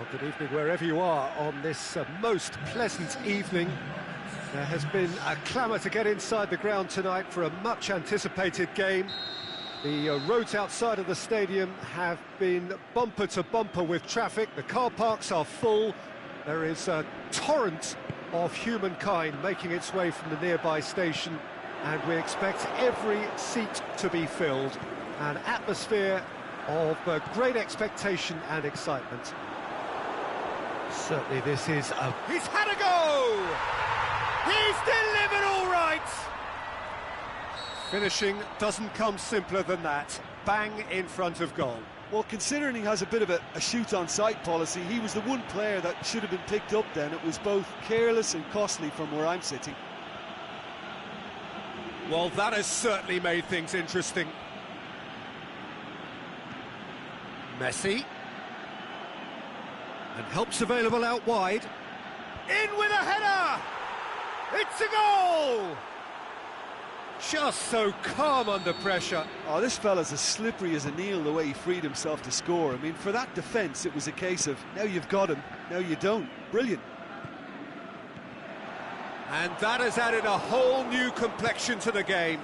Well, good evening wherever you are on this most pleasant evening. There has been a clamour to get inside the ground tonight for a much-anticipated game. The roads outside of the stadium have been bumper to bumper with traffic. The car parks are full. There is a torrent of humankind making its way from the nearby station, and we expect every seat to be filled. An atmosphere of great expectation and excitement. Certainly this is a... He's had a go! He's delivered all right! Finishing doesn't come simpler than that. Bang in front of goal. Well, considering he has a bit of a shoot-on-sight policy, he was the one player that should have been picked up then. It was both careless and costly from where I'm sitting. Well, that has certainly made things interesting. Messi. And help's available out wide. In with a header! It's a goal! Just so calm under pressure. Oh, this fella's as slippery as an eel, the way he freed himself to score. I mean, for that defence, it was a case of, now you've got him, now you don't. Brilliant. And that has added a whole new complexion to the game.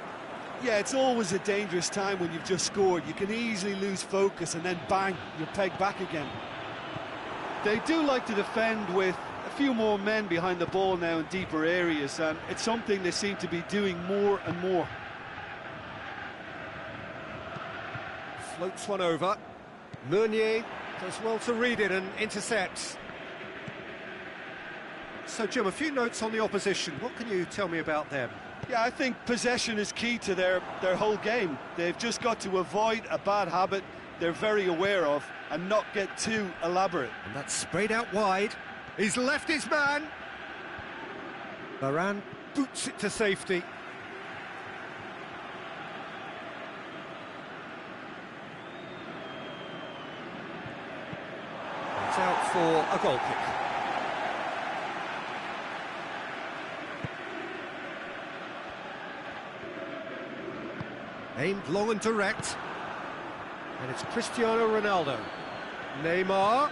Yeah, it's always a dangerous time when you've just scored. You can easily lose focus and then bang, you're pegged back again. They do like to defend with a few more men behind the ball now in deeper areas, and it's something they seem to be doing more and more. Floats one over. Meunier does well to read it and intercepts. So, Jim, a few notes on the opposition. What can you tell me about them? Yeah, I think possession is key to their whole game. They've just got to avoid a bad habit they're very aware of and not get too elaborate. And that's sprayed out wide. He's left his man. Varane boots it to safety. It's out for a goal kick. Aimed long and direct. And it's Cristiano Ronaldo. Neymar.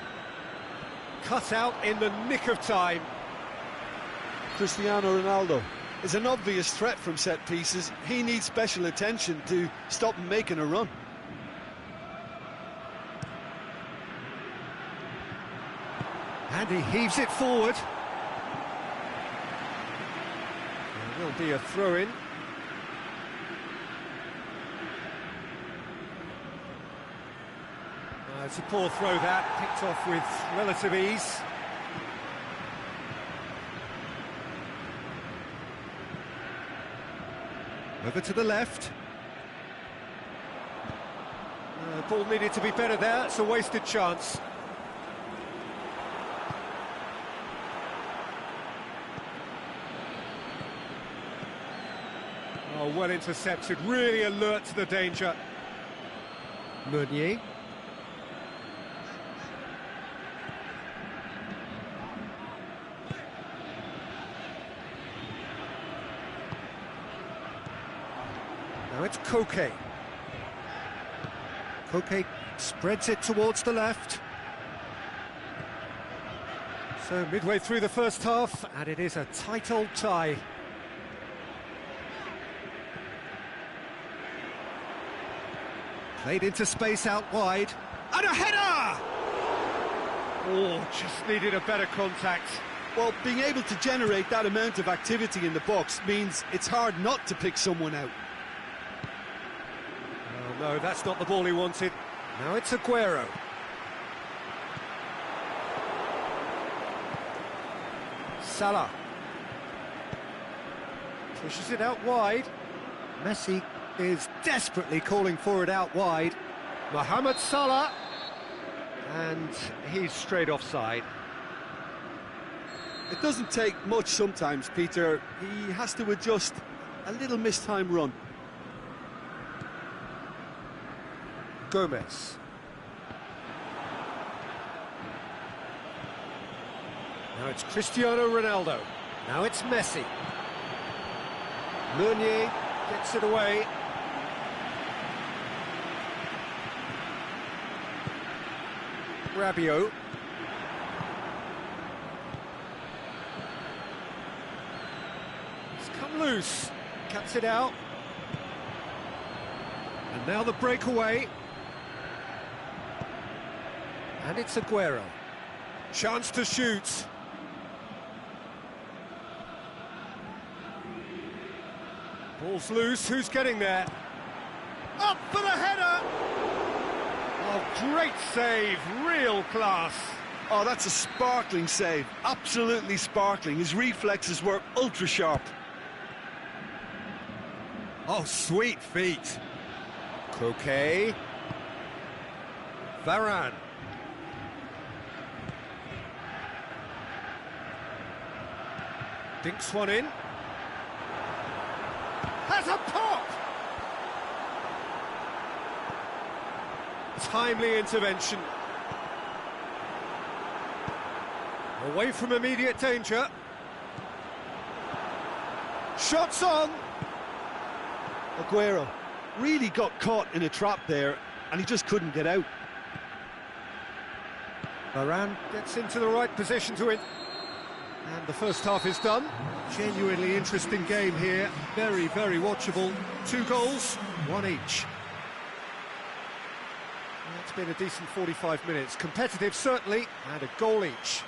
Cut out in the nick of time. Cristiano Ronaldo is an obvious threat from set pieces. He needs special attention to stop him making a run. And he heaves it forward. There will be a throw-in. It's a poor throw that, picked off with relative ease. Over to the left. Ball needed to be better there, it's a wasted chance. Oh, well intercepted, really alert to the danger. Meunier. Now it's Koke. Koke spreads it towards the left. So midway through the first half, and it is a tight old tie. Played into space out wide. And a header! Oh, just needed a better contact. Well, being able to generate that amount of activity in the box means it's hard not to pick someone out. Oh, no, that's not the ball he wanted. Now it's Aguero. Salah. Pushes it out wide. Messi is desperately calling for it out wide. Mohamed Salah. And he's straight offside. It doesn't take much sometimes, Peter. He has to adjust a little mistimed run. Gomez. Now it's Cristiano Ronaldo. Now it's Messi. Meunier gets it away. Rabiot. loose, cuts it out. And now the breakaway. And it's Aguero. Chance to shoot. Ball's loose, who's getting there? Up for the header! Oh, great save, real class. Oh, that's a sparkling save, absolutely sparkling. His reflexes were ultra sharp. Oh, sweet feet. Coquet. Varane. Dinks one in. Has a pop! Timely intervention. Away from immediate danger. Shots on! Aguero really got caught in a trap there, and he just couldn't get out. Varane gets into the right position to win. And the first half is done. Genuinely interesting game here. Very, very watchable. 2 goals, 1 each. It's been a decent 45 minutes. Competitive, certainly, and a goal each.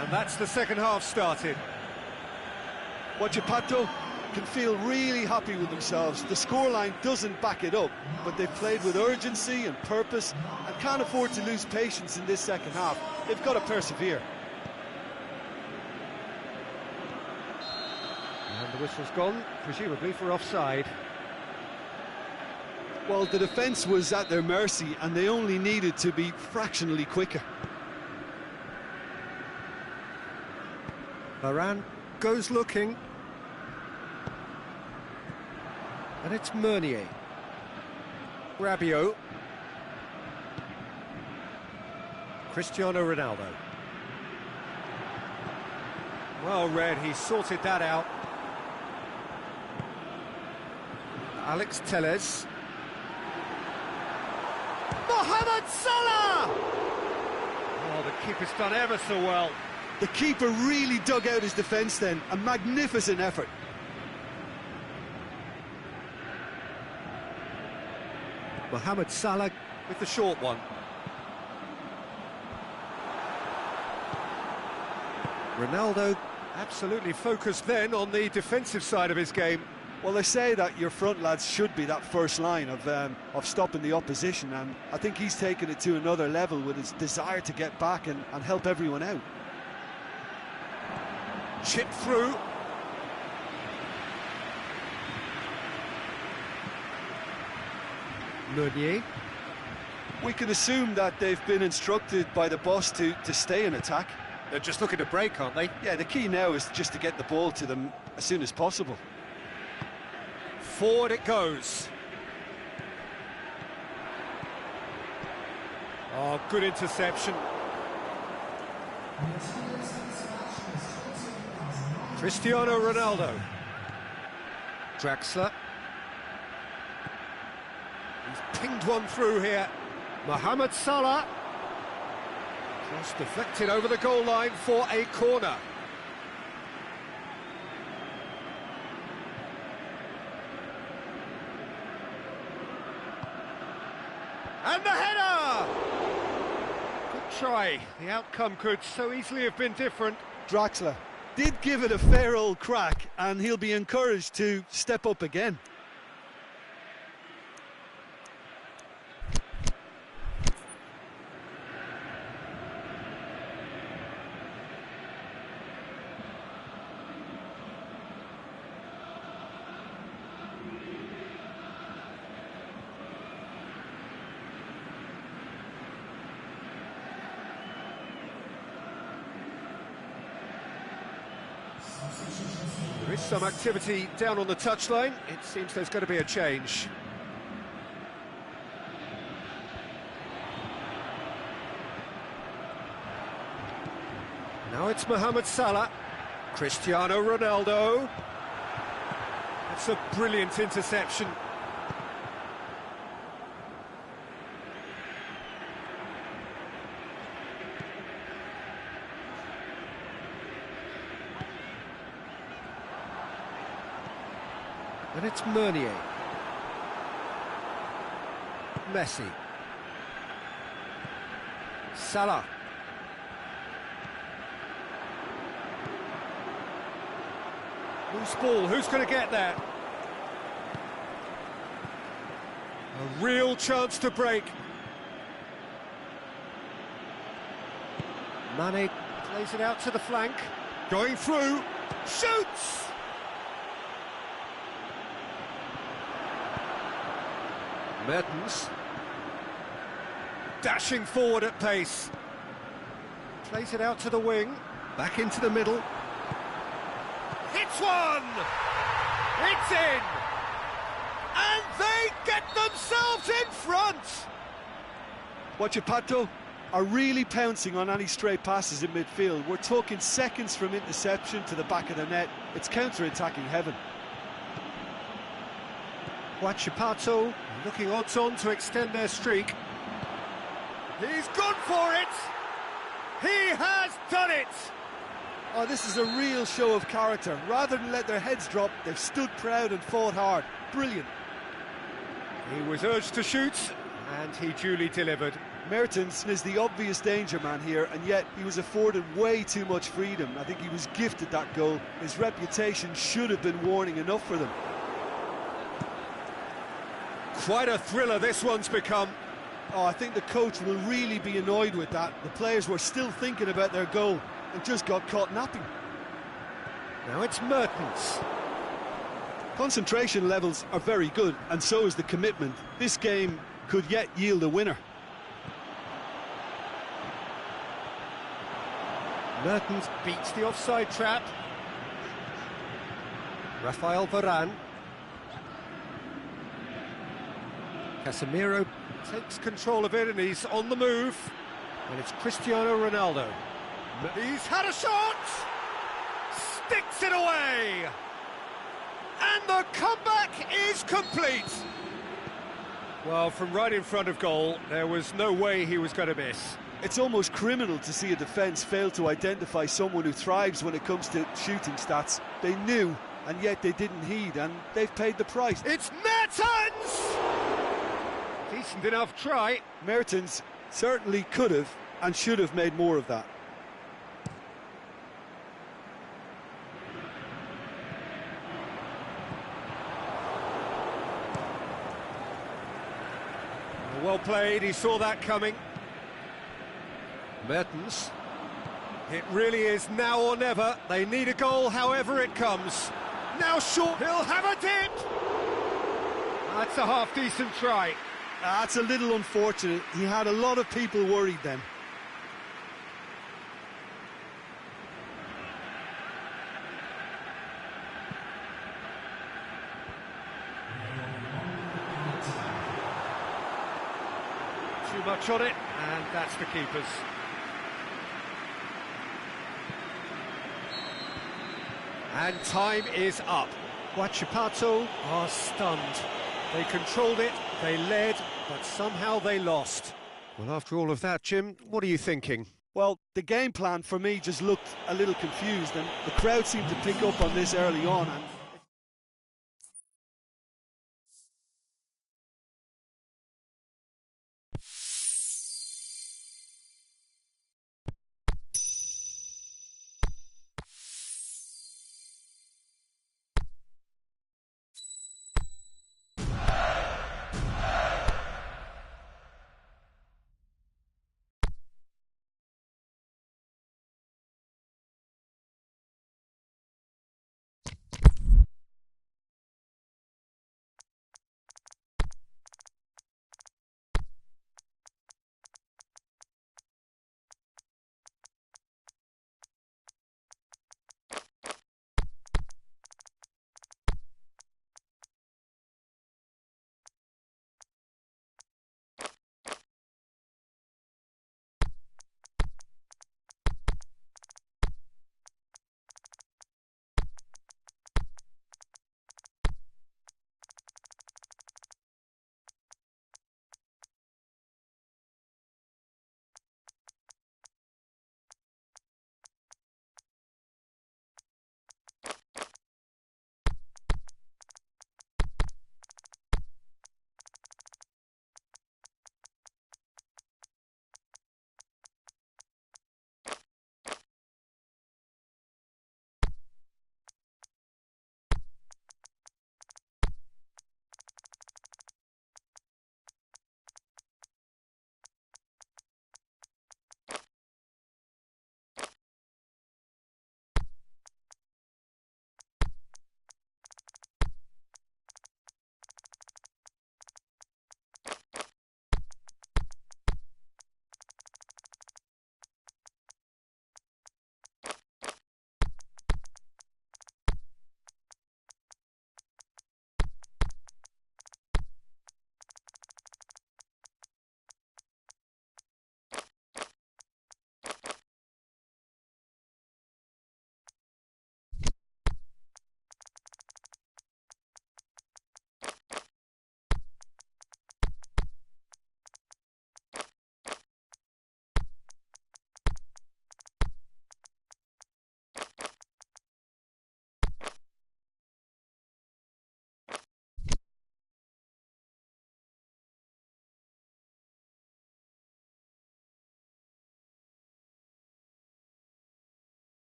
And that's the second half started. Huachipato can feel really happy with themselves. The scoreline doesn't back it up, but they've played with urgency and purpose and can't afford to lose patience in this second half. They've got to persevere. And the whistle's gone, presumably for offside. Well, the defence was at their mercy and they only needed to be fractionally quicker. Varane goes looking. And it's Meunier. Rabiot. Cristiano Ronaldo. Well read, he sorted that out. Alex Telles. Mohamed Salah! Oh, the keeper's done ever so well. The keeper really dug out his defence then. A magnificent effort. Mohamed Salah with the short one. Ronaldo absolutely focused then on the defensive side of his game. Well, they say that your front lads should be that first line of stopping the opposition, and I think he's taken it to another level with his desire to get back and help everyone out. Chip through. Meunier. We can assume that they've been instructed by the boss to stay in attack. They're just looking to break, aren't they? Yeah, the key now is just to get the ball to them as soon as possible. Forward it goes. Oh, good interception. Cristiano Ronaldo. Draxler. He's pinged one through here. Mohamed Salah. Cross deflected over the goal line for a corner. And the header! Good try. The outcome could so easily have been different. Draxler did give it a fair old crack, and he'll be encouraged to step up again. There is some activity down on the touchline. It seems there's going to be a change. Now it's Mohamed Salah. Cristiano Ronaldo. That's a brilliant interception. And it's Meunier. Messi. Salah. Loose ball, who's going to get there? A real chance to break. Mane plays it out to the flank. Going through. Shoots! Mertens. Dashing forward at pace. Plays it out to the wing. Back into the middle. It's one! It's in! And they get themselves in front! Huachipato are really pouncing on any stray passes in midfield. We're talking seconds from interception to the back of the net. It's counter-attacking heaven. Huachipato looking odds-on to extend their streak. He's gone for it! He has done it! Oh, this is a real show of character. Rather than let their heads drop, they've stood proud and fought hard. Brilliant. He was urged to shoot, and he duly delivered. Mertens is the obvious danger man here, and yet he was afforded way too much freedom. I think he was gifted that goal. His reputation should have been warning enough for them. Quite a thriller this one's become. Oh, I think the coach will really be annoyed with that. The players were still thinking about their goal and just got caught napping. Now it's Mertens. Concentration levels are very good, and so is the commitment. This game could yet yield a winner. Mertens beats the offside trap. Rafael Varane. Casemiro takes control of it and he's on the move. And it's Cristiano Ronaldo. He's had a shot! Sticks it away! And the comeback is complete! Well, from right in front of goal, there was no way he was going to miss. It's almost criminal to see a defence fail to identify someone who thrives when it comes to shooting stats. They knew, and yet they didn't heed, and they've paid the price. It's Mertens! Decent enough try. Mertens certainly could have and should have made more of that. Well played, he saw that coming. Mertens. It really is now or never. They need a goal however it comes. Now short, he'll have a dip! That's a half-decent try. That's a little unfortunate. He had a lot of people worried then. Too much on it, and that's the keeper's. And time is up. Huachipato are stunned. They controlled it, they led, but somehow they lost. Well, after all of that, Jim, what are you thinking? Well, the game plan for me just looked a little confused, and the crowd seemed to pick up on this early on. And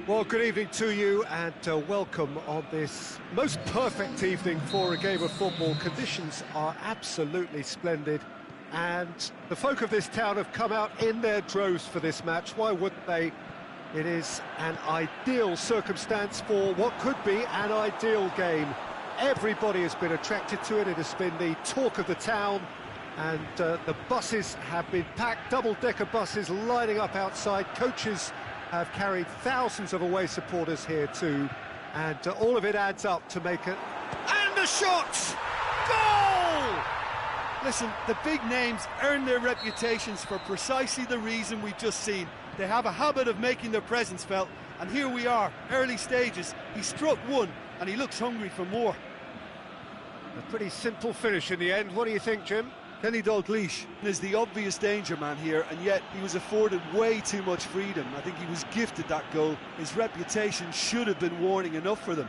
Well, good evening to you and welcome on this most perfect evening for a game of football. Conditions are absolutely splendid and the folk of this town have come out in their droves for this match. Why wouldn't they? It is an ideal circumstance for what could be an ideal game. Everybody has been attracted to it. It has been the talk of the town and the buses have been packed, double-decker buses lining up outside. Coaches have carried thousands of away supporters here too, and all of it adds up to make it. And the shot! Goal! Listen, the big names earn their reputations for precisely the reason we've just seen. They have a habit of making their presence felt, and here we are, early stages. He struck one, and he looks hungry for more. A pretty simple finish in the end. What do you think, Jim? Kenny Dalglish is the obvious danger man here, and yet he was afforded way too much freedom. I think he was gifted that goal. His reputation should have been warning enough for them.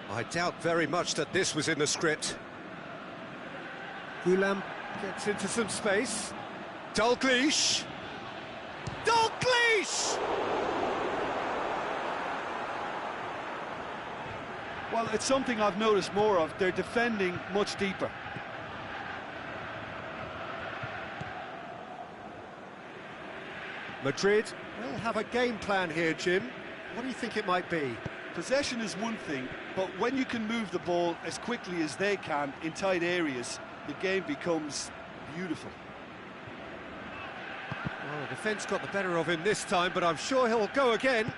I doubt very much that this was in the script. Gulam gets into some space. Dalglish! Dalglish! Well, it's something I've noticed more of. They're defending much deeper. Madrid will have a game plan here, Jim. What do you think it might be? Possession is one thing, but when you can move the ball as quickly as they can in tight areas, the game becomes beautiful. Well, the defence got the better of him this time, but I'm sure he'll go again.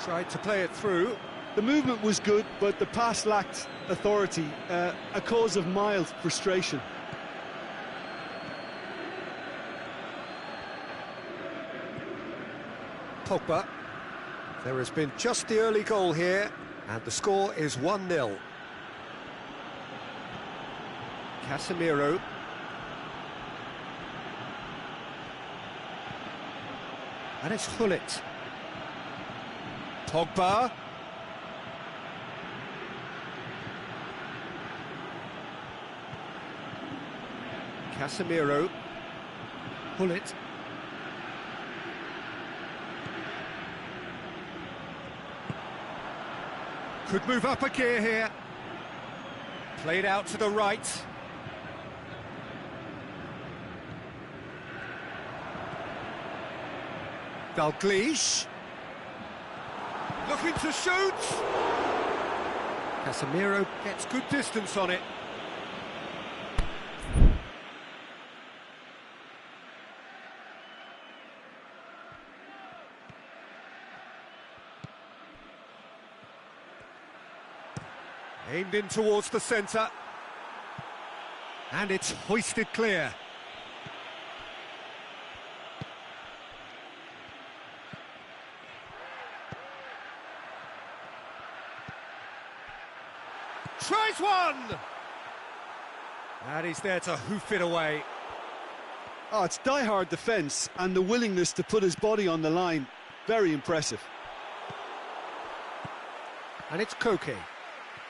Tried to play it through. The movement was good, but the pass lacked authority, a cause of mild frustration. Pogba. There has been just the early goal here, and the score is 1-0. Casemiro. And it's Hullet. Pogba. Casemiro. Hullet. Could move up a gear here. Played out to the right. Dalglish. Looking to shoot. Casemiro gets good distance on it. Aimed in towards the centre. And it's hoisted clear. Tries one! And he's there to hoof it away. Oh, it's die-hard defence and the willingness to put his body on the line. Very impressive. And it's Koke.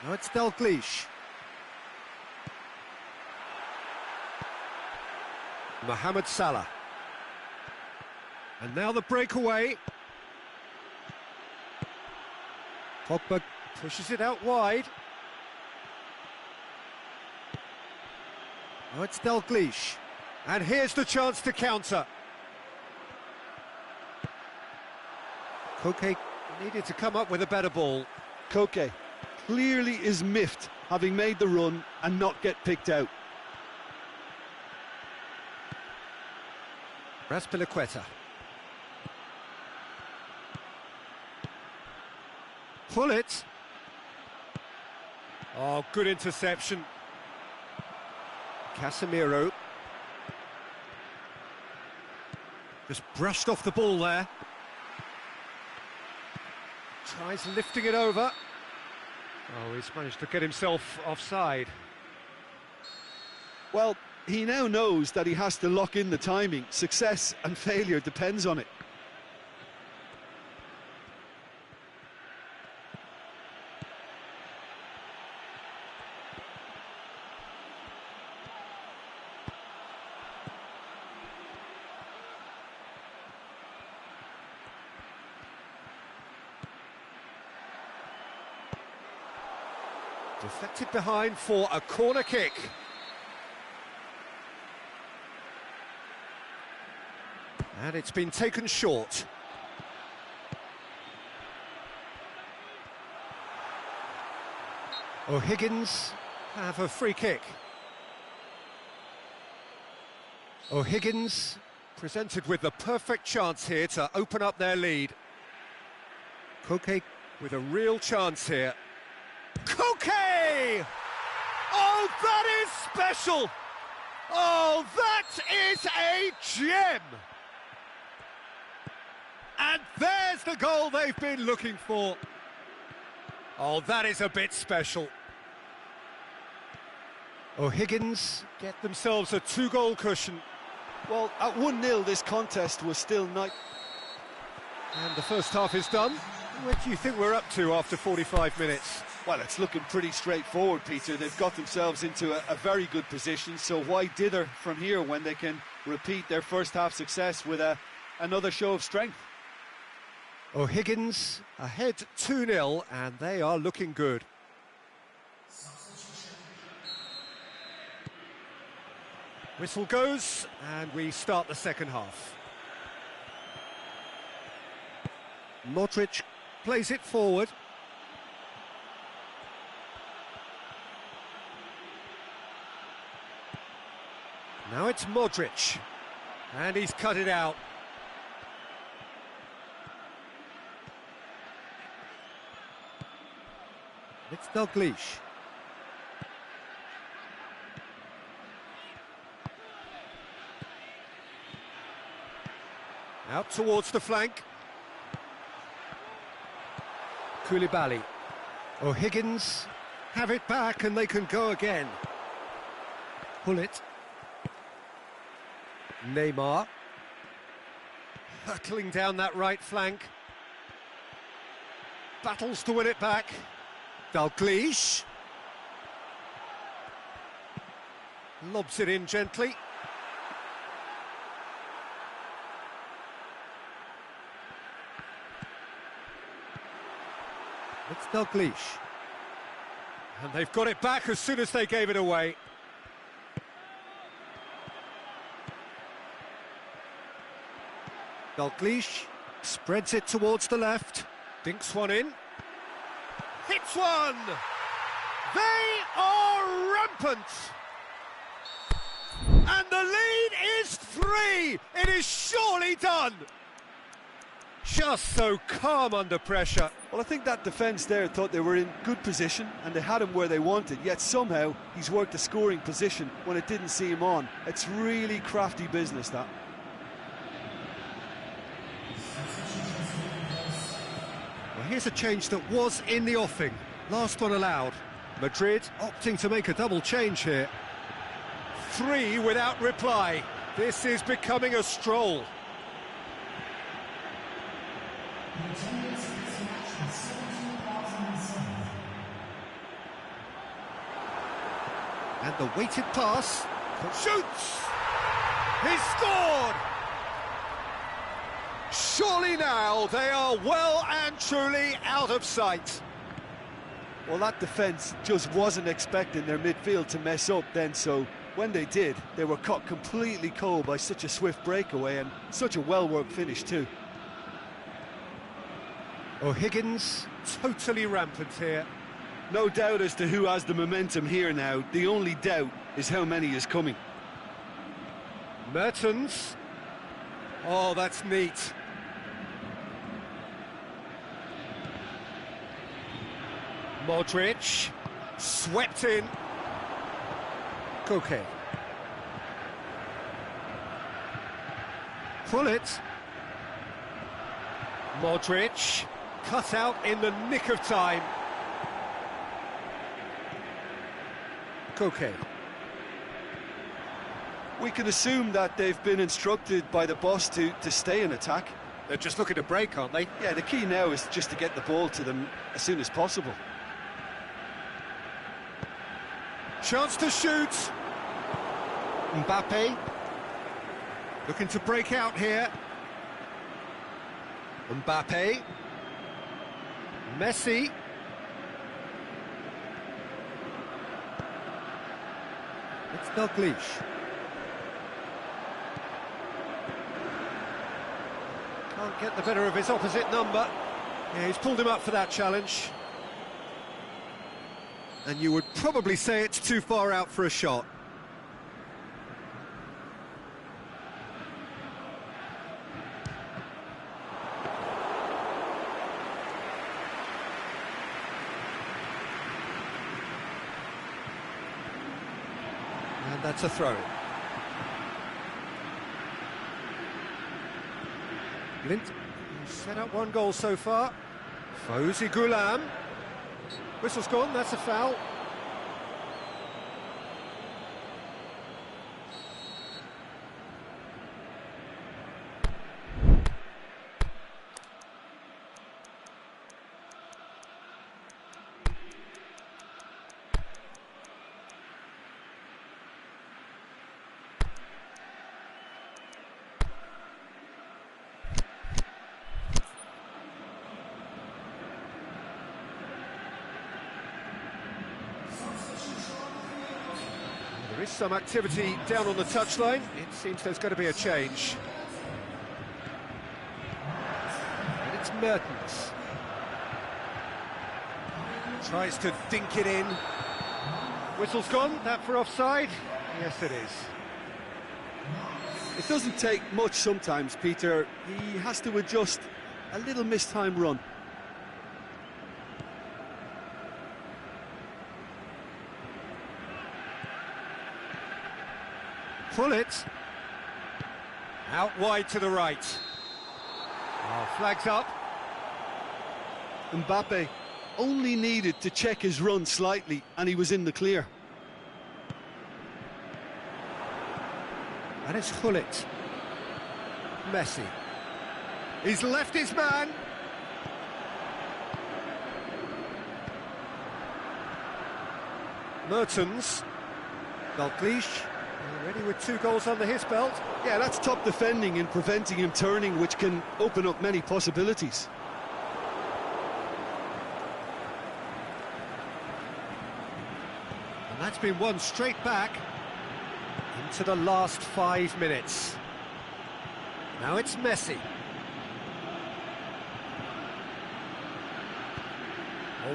Now it's Dalglish. Mohamed Salah. And now the breakaway. Pogba pushes it out wide. Oh, it's Dalglish. And here's the chance to counter. Koke needed to come up with a better ball. Koke clearly is miffed, having made the run and not get picked out. Raspilicueta. Pull it. Oh, good interception. Casemiro. Just brushed off the ball there. Tries lifting it over. Oh, he's managed to get himself offside. Well, he now knows that he has to lock in the timing. Success and failure depends on it. Deflected behind for a corner kick. And it's been taken short. O'Higgins have a free kick. O'Higgins presented with the perfect chance here to open up their lead. Koke with a real chance here. Koke! Oh, that is special! Oh, that is a gem! And there's the goal they've been looking for. Oh, that is a bit special. O'Higgins get themselves a 2-goal cushion. Well, at 1-0, this contest was still not... And the first half is done. Where do you think we're up to after 45 minutes? Well, it's looking pretty straightforward, Peter. They've got themselves into a very good position, so why dither from here when they can repeat their first half success with another show of strength? O'Higgins ahead 2-0, and they are looking good. Whistle goes, and we start the second half. Modric plays it forward. Now it's Modric, and he's cut it out. It's Dalglish. Out towards the flank. Koulibaly. O'Higgins have it back and they can go again. Pull it. Neymar. Hurtling down that right flank. Battles to win it back. Dalglish. Lobs it in gently. It's Dalglish. And they've got it back as soon as they gave it away. Dalglish spreads it towards the left. Dinks one in. Hits one! They are rampant! And the lead is 3! It is surely done! Just so calm under pressure. Well, I think that defence there thought they were in good position and they had him where they wanted, yet somehow he's worked a scoring position when it didn't see him on. It's really crafty business, that. Well, here's a change that was in the offing. Last one allowed. Madrid opting to make a double change here. 3 without reply. This is becoming a stroll. And the weighted pass. Shoots! He scored! Surely now they are well and truly out of sight. Well, that defence just wasn't expecting their midfield to mess up then, so when they did, they were caught completely cold by such a swift breakaway and such a well-worked finish too. O'Higgins totally rampant here. No doubt as to who has the momentum here now. The only doubt is how many is coming. Mertens. Oh, that's neat. Modric. Swept in. Koke. Pull it. Modric. Cut out in the nick of time. Koke. We can assume that they've been instructed by the boss to stay in attack. They're just looking to break, aren't they? Yeah, the key now is just to get the ball to them as soon as possible. Chance to shoot. Mbappe. Looking to break out here. Mbappe. Messi. It's Dalglish. Can't get the better of his opposite number. Yeah, he's pulled him up for that challenge. And you would probably say it's too far out for a shot. And that's a throw. Glint, he's set up one goal so far. Fawzi Ghulam. Whistle's gone, that's a foul. There is some activity down on the touchline. It seems there's going to be a change. And it's Mertens. Tries to dink it in. Whistle's gone, that for offside? Yes, it is. It doesn't take much sometimes, Peter. He has to adjust a little mistimed run. Pull it. Out wide to the right. Oh, flags up. Mbappe only needed to check his run slightly and he was in the clear. And it's Gullit. Messi. He's left his man. Mertens. Dalglish. Already with 2 goals under his belt. Yeah, that's top defending and preventing him turning, which can open up many possibilities. And that's been won straight back into the last 5 minutes. Now it's Messi.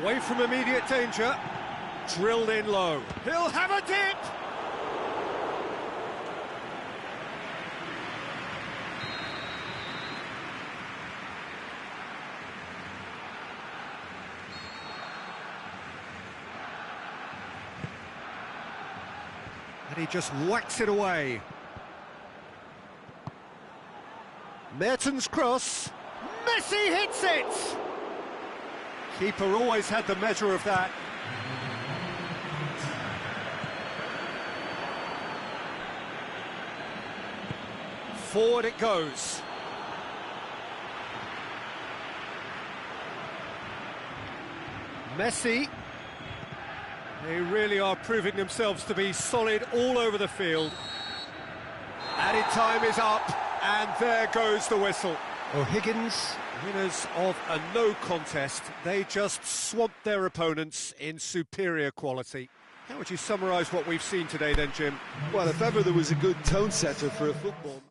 Away from immediate danger. Drilled in low. He'll have a dip! And he just whacks it away. Mertens' cross. Messi hits it! Keeper always had the measure of that. Forward it goes. Messi. They really are proving themselves to be solid all over the field. Added time is up, and there goes the whistle. O'Higgins, winners of a no contest. They just swamped their opponents in superior quality. How would you summarise what we've seen today then, Jim? Well, if ever there was a good tone setter for a football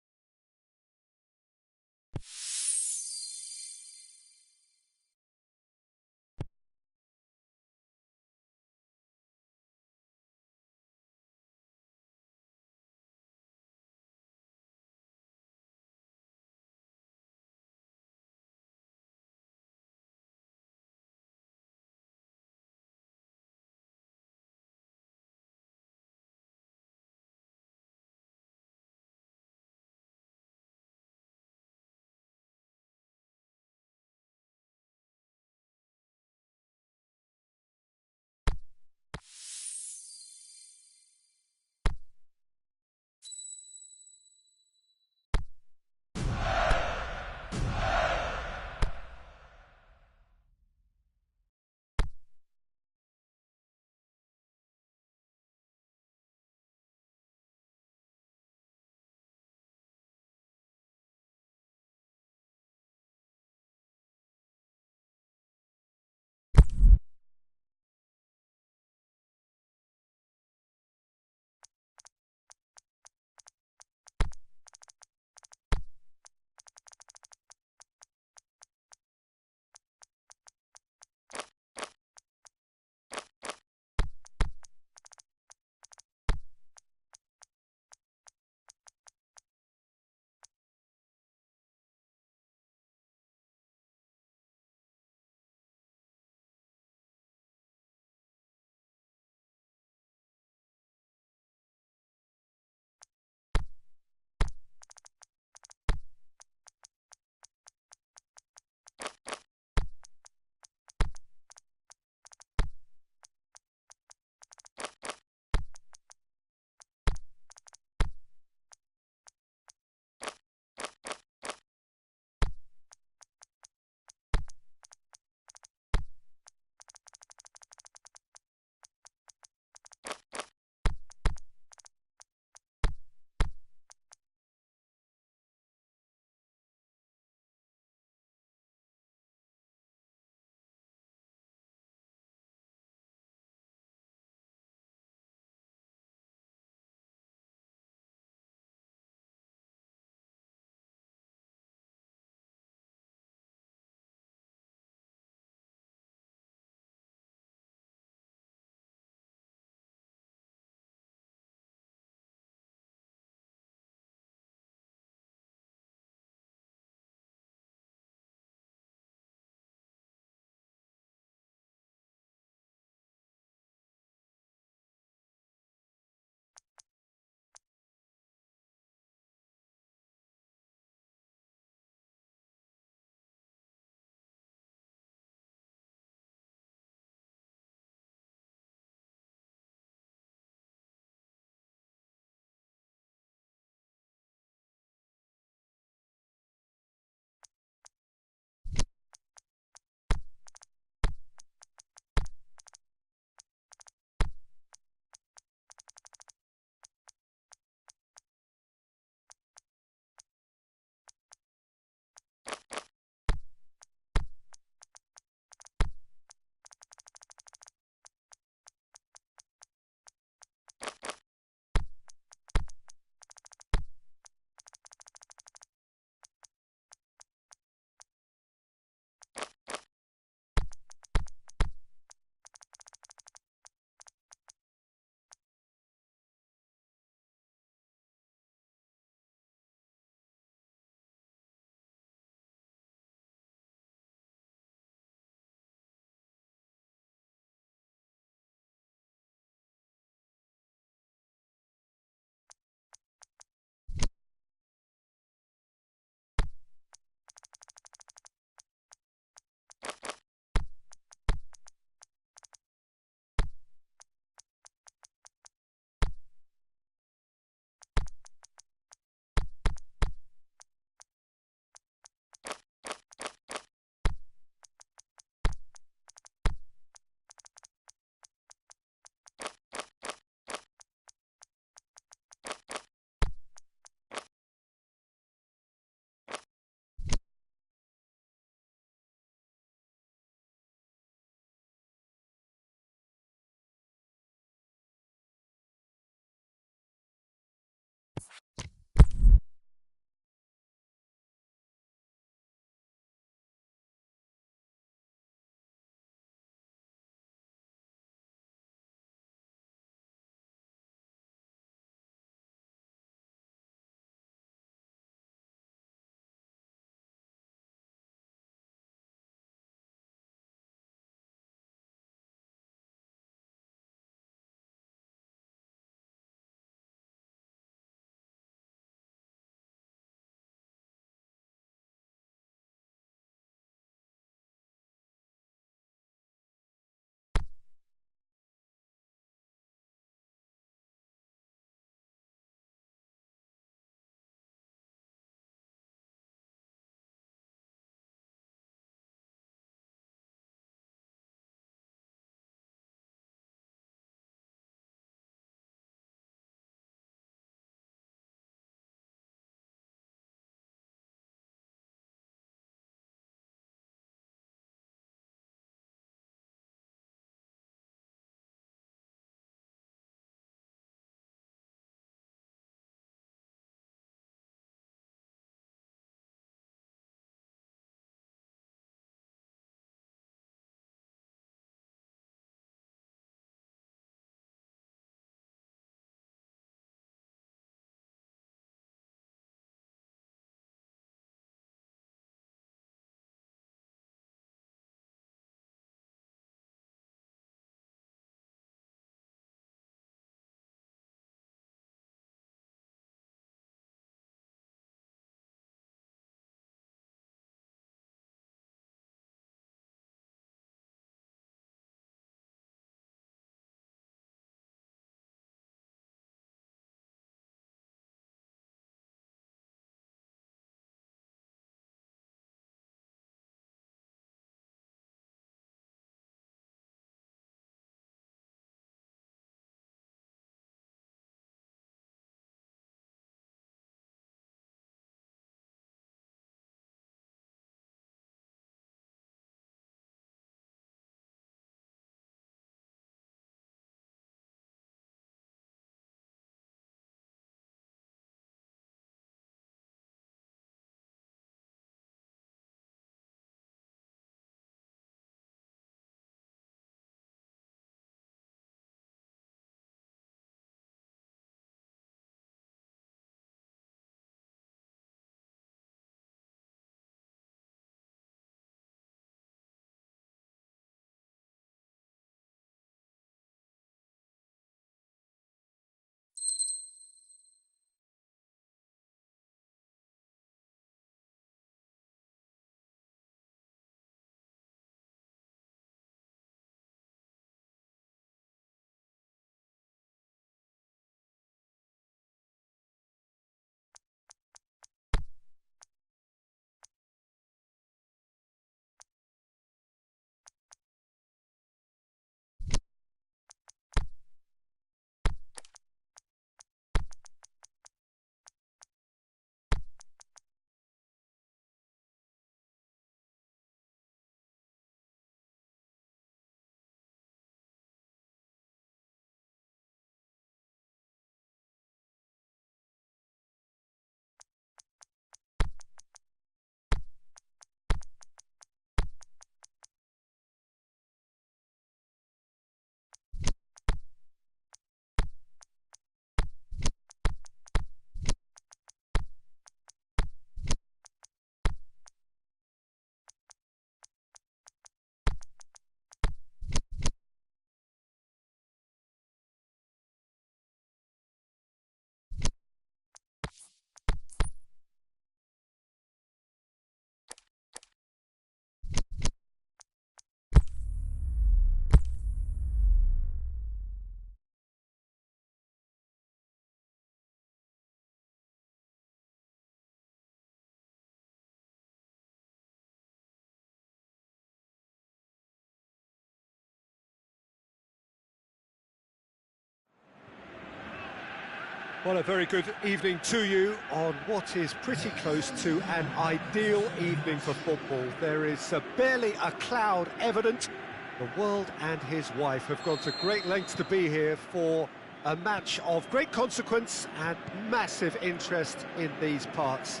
Well, a very good evening to you on what is pretty close to an ideal evening for football. There is barely a cloud evident. The world and his wife have gone to great lengths to be here for a match of great consequence and massive interest in these parts.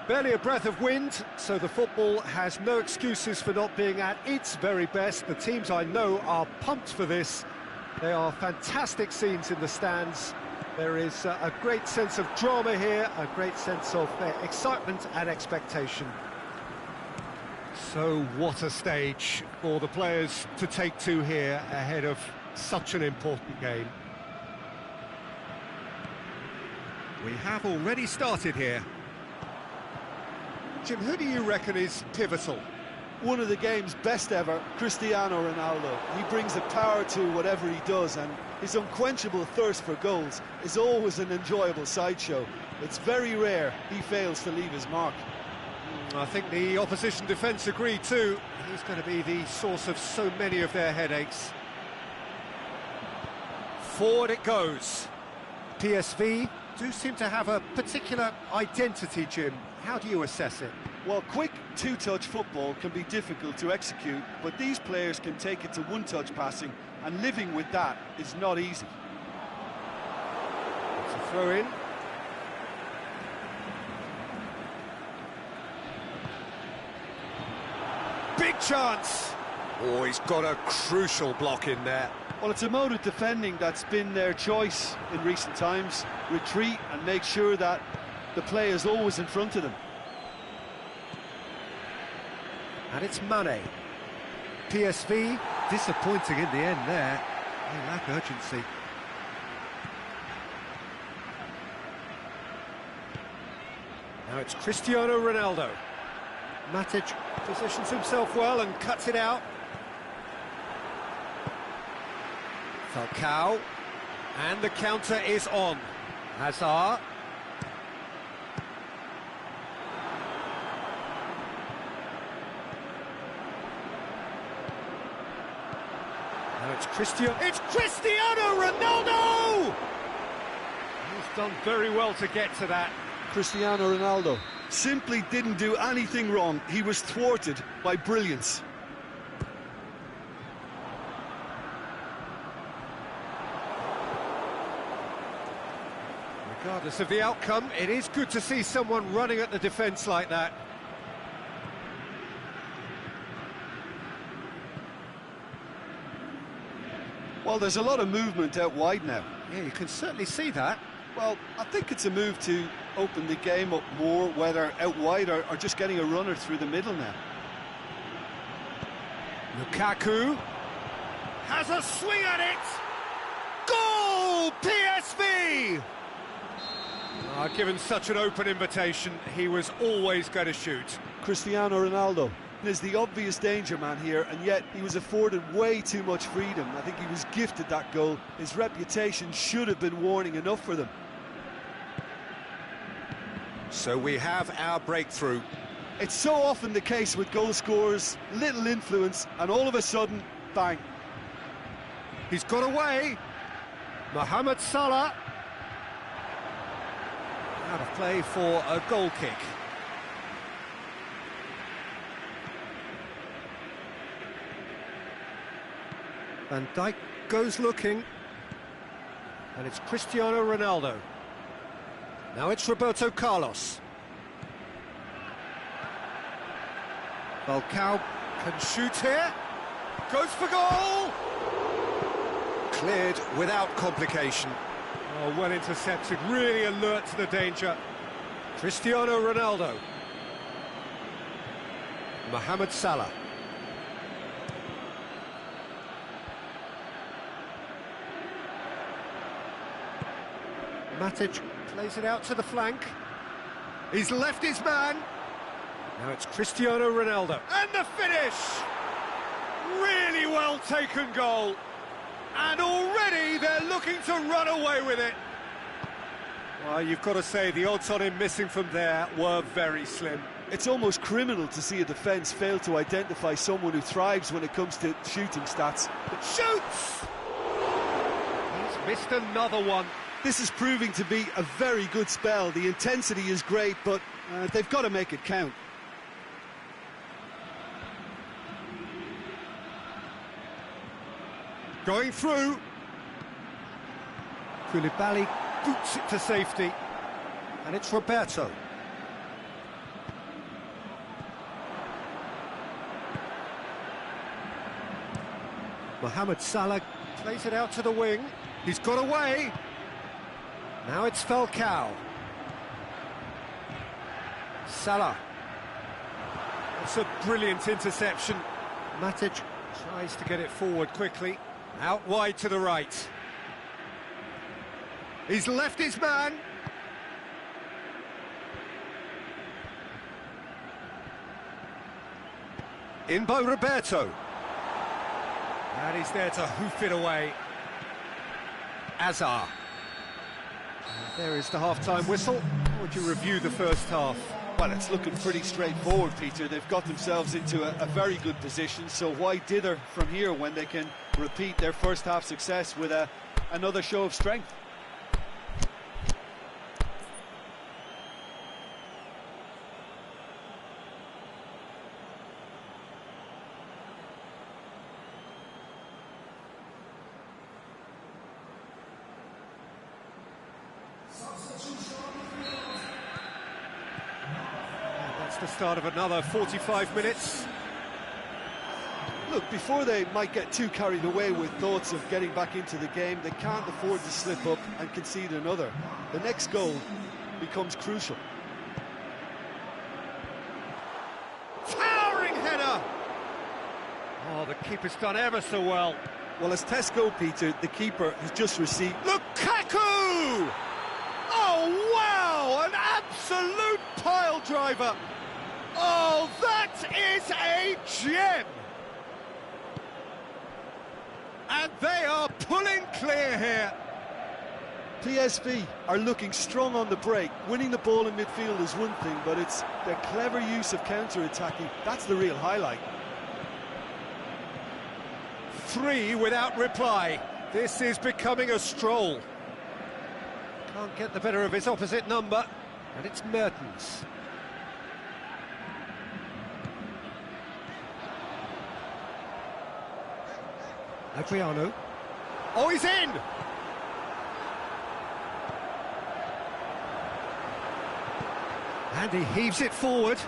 Barely a breath of wind, so the football has no excuses for not being at its very best. The teams I know are pumped for this. They are fantastic scenes in the stands. There is a great sense of drama here, a great sense of excitement and expectation. So what a stage for the players to take to here ahead of such an important game. We have already started here. Jim, who do you reckon is pivotal? One of the game's best ever, Cristiano Ronaldo. He brings a power to whatever he does, and his unquenchable thirst for goals is always an enjoyable sideshow. It's very rare he fails to leave his mark. I think the opposition defence agree too. He's going to be the source of so many of their headaches. Forward it goes. PSV do seem to have a particular identity, Jim. How do you assess it? Well, quick two-touch football can be difficult to execute, but these players can take it to one-touch passing, and living with that is not easy. It's a throw-in. Big chance! Oh, he's got a crucial block in there. Well, it's a mode of defending that's been their choice in recent times. Retreat and make sure that the play is always in front of them. And it's Mane. PSV disappointing in the end there. They lack urgency. Now it's Cristiano Ronaldo. Matic positions himself well and cuts it out. Falcao. And the counter is on. Hazard. Now it's Cristiano Ronaldo! He's done very well to get to that. Cristiano Ronaldo simply didn't do anything wrong. He was thwarted by brilliance. Regardless of the outcome, it is good to see someone running at the defence like that. Well, there's a lot of movement out wide now. Yeah, you can certainly see that. Well, I think it's a move to open the game up more, whether out wide or just getting a runner through the middle now. Lukaku has a swing at it! Goal! PSV! Given such an open invitation, he was always going to shoot. Cristiano Ronaldo is the obvious danger man here, and yet he was afforded way too much freedom. I think he was gifted that goal. His reputation should have been warning enough for them. So we have our breakthrough. It's so often the case with goal scorers, little influence, and all of a sudden, bang. He's got away. Mohamed Salah. Out of play for a goal kick. Van Dijk goes looking. And it's Cristiano Ronaldo. Now it's Roberto Carlos. Falcao can shoot here. Goes for goal! Cleared without complication. Oh, well intercepted, really alert to the danger. Cristiano Ronaldo. Mohamed Salah. Matic plays it out to the flank. He's left his man. Now it's Cristiano Ronaldo. And the finish! Really well taken goal. And already they're looking to run away with it. Well, you've got to say the odds on him missing from there were very slim. It's almost criminal to see a defence fail to identify someone who thrives when it comes to shooting stats. It shoots! He's missed another one. This is proving to be a very good spell. The intensity is great, but they've got to make it count. Going through. Koulibaly boots it to safety. And it's Roberto. Mohamed Salah plays it out to the wing. He's got away. Now it's Falcao. Salah. It's a brilliant interception. Matic tries to get it forward quickly. Out wide to the right. He's left his man. In by Roberto. And he's there to hoof it away. Azar. There is the half-time whistle. How would you review the first half? Well, it's looking pretty straightforward, Peter. They've got themselves into a very good position, so why dither from here when they can repeat their first half success with another show of strength? That's the start of another 45 minutes. Look, before they might get too carried away with thoughts of getting back into the game, they can't afford to slip up and concede another. The next goal becomes crucial. Towering header! Oh, the keeper's done ever so well. Well, as tests go, Peter, the keeper has just received... Lukaku! Oh, wow! An absolute pile driver! Oh, that is a gem! And they are pulling clear here. PSV are looking strong on the break. Winning the ball in midfield is one thing, but it's their clever use of counter-attacking. That's the real highlight. 3 without reply. This is becoming a stroll. Can't get the better of his opposite number, and it's Mertens. Adriano. Oh, he's in! And he heaves it forward.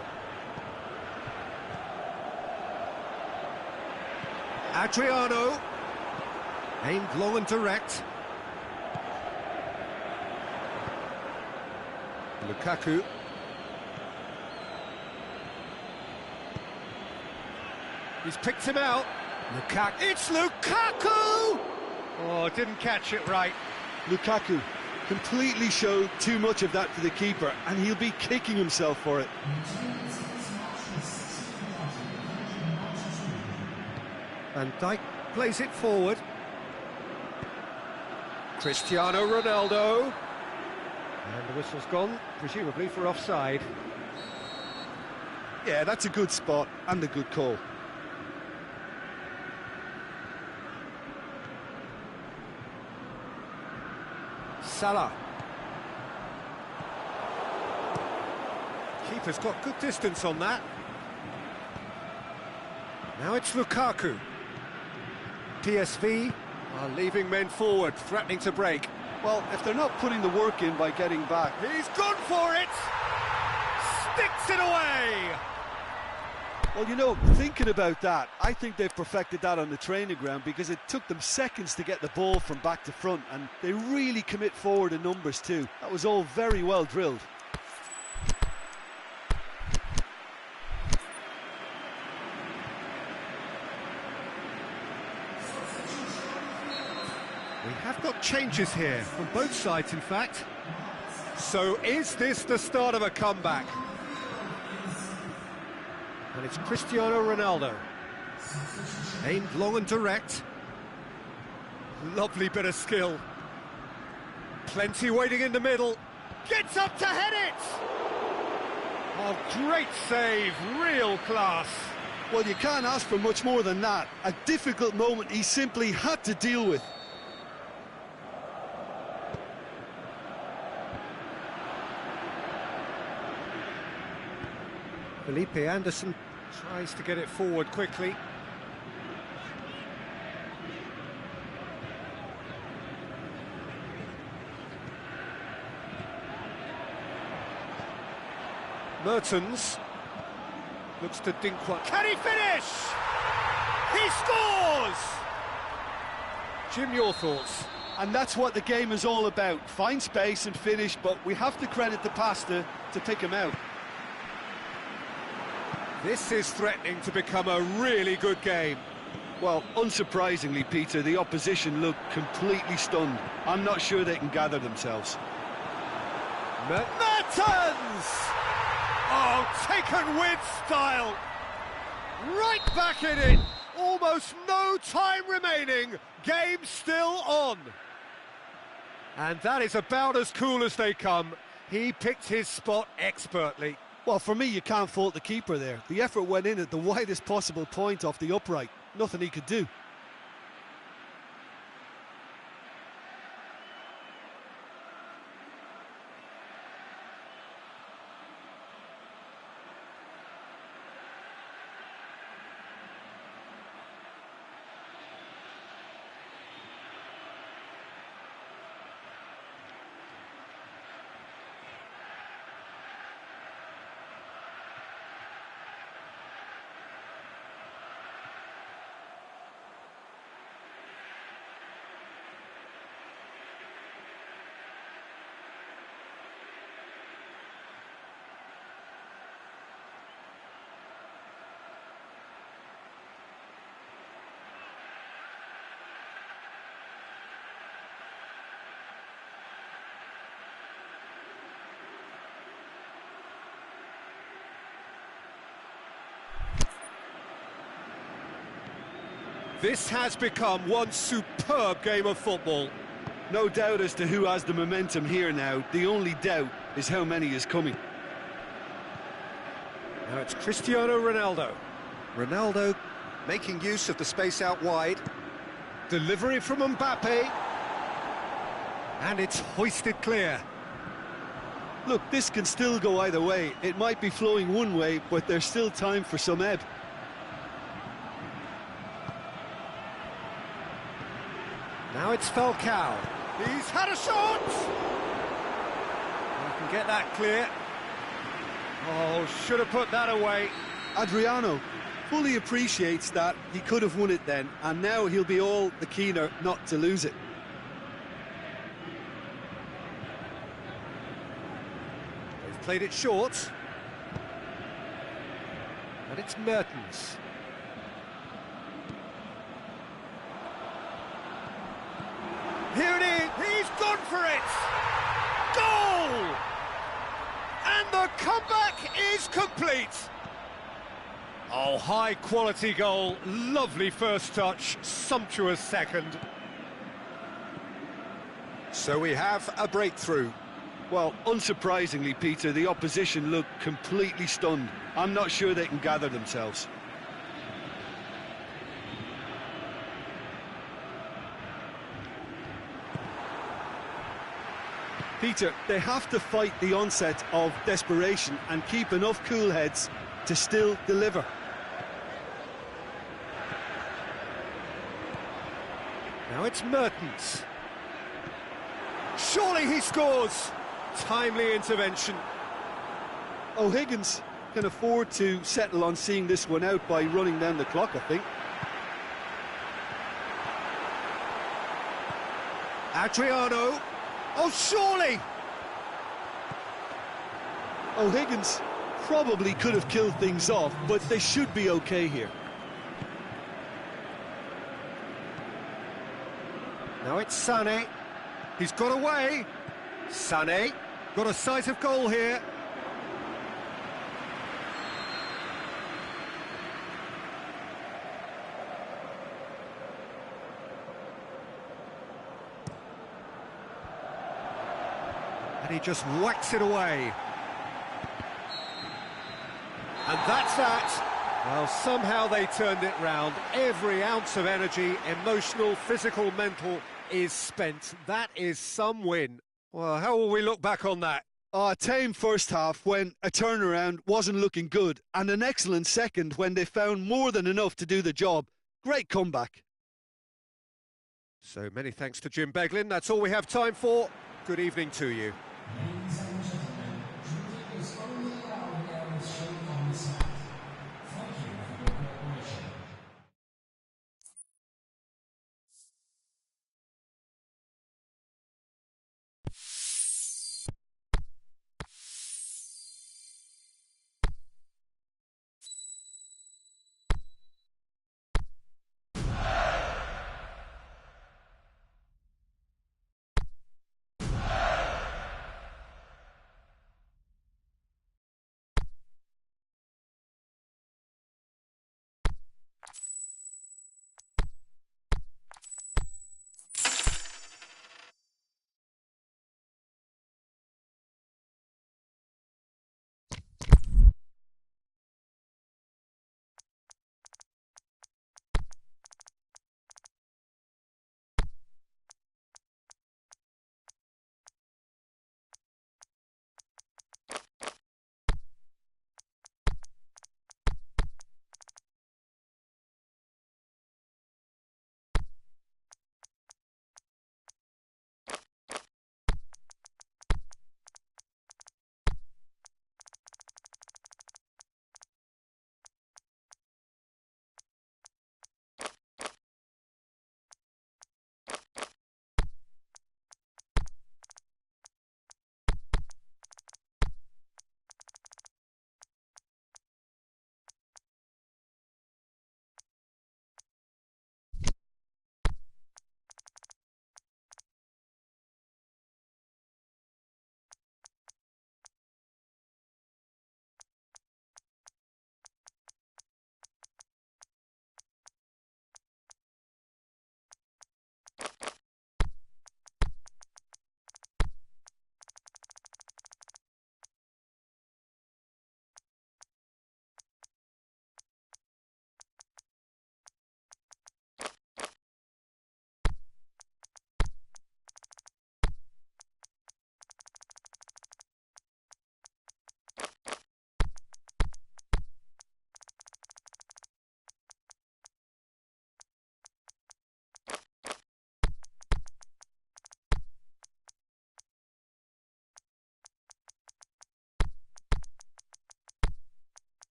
Adriano. Aimed long and direct. Lukaku. He's picked him out. Lukaku. It's Lukaku! Oh, didn't catch it right. Lukaku completely showed too much of that to the keeper, and he'll be kicking himself for it. Van Dijk plays it forward. Cristiano Ronaldo. And the whistle's gone, presumably for offside. Yeah, that's a good spot and a good call. Salah. Keeper's got good distance on that. Now it's Lukaku. PSV are leaving men forward, threatening to break. Well, if they're not putting the work in by getting back... He's gone for it! Sticks it away! Well, you know, thinking about that, I think they've perfected that on the training ground because it took them seconds to get the ball from back to front, and they really commit forward in numbers too. That was all very well drilled. We have got changes here, from both sides in fact. So is this the start of a comeback? And it's Cristiano Ronaldo. Aimed long and direct. Lovely bit of skill. Plenty waiting in the middle. Gets up to head it! Oh, great save, real class. Well, you can't ask for much more than that. A difficult moment he simply had to deal with. Felipe Anderson tries to get it forward quickly. Mertens looks to dink one. Can he finish? He scores! Jim, your thoughts? And that's what the game is all about. Find space and finish, but we have to credit the passer to pick him out. This is threatening to become a really good game. Well, unsurprisingly, Peter, the opposition look completely stunned. I'm not sure they can gather themselves. Mertens! Oh, taken with style. Right back in it. Almost no time remaining. Game still on. And that is about as cool as they come. He picked his spot expertly. Well, for me, you can't fault the keeper there. The effort went in at the widest possible point off the upright. Nothing he could do. This has become one superb game of football. No doubt as to who has the momentum here now. The only doubt is how many is coming. Now it's Cristiano Ronaldo. Ronaldo making use of the space out wide. Delivery from Mbappe. And it's hoisted clear. Look, this can still go either way. It might be flowing one way, but there's still time for some ebb. Now it's Falcao. He's had a shot! He can get that clear. Oh, should have put that away. Adriano fully appreciates that he could have won it then, and now he'll be all the keener not to lose it. They've played it short. And it's Mertens. Here it is, he's gone for it! Goal! And the comeback is complete! Oh, high-quality goal, lovely first touch, sumptuous second. So we have a breakthrough. Well, unsurprisingly, Peter, the opposition look completely stunned. I'm not sure they can gather themselves. Peter, they have to fight the onset of desperation and keep enough cool heads to still deliver. Now it's Mertens. Surely he scores! Timely intervention. O'Higgins can afford to settle on seeing this one out by running down the clock, I think. Adriano. Oh, surely! O'Higgins probably could have killed things off, but they should be okay here. Now it's Sané. He's got away. Sané got a sight of goal here. And he just whacks it away. And that's that. Well, somehow they turned it round. Every ounce of energy, emotional, physical, mental, is spent. That is some win. Well, how will we look back on that? A tame first half when a turnaround wasn't looking good, and an excellent second when they found more than enough to do the job. Great comeback. So many thanks to Jim Beglin. That's all we have time for. Good evening to you.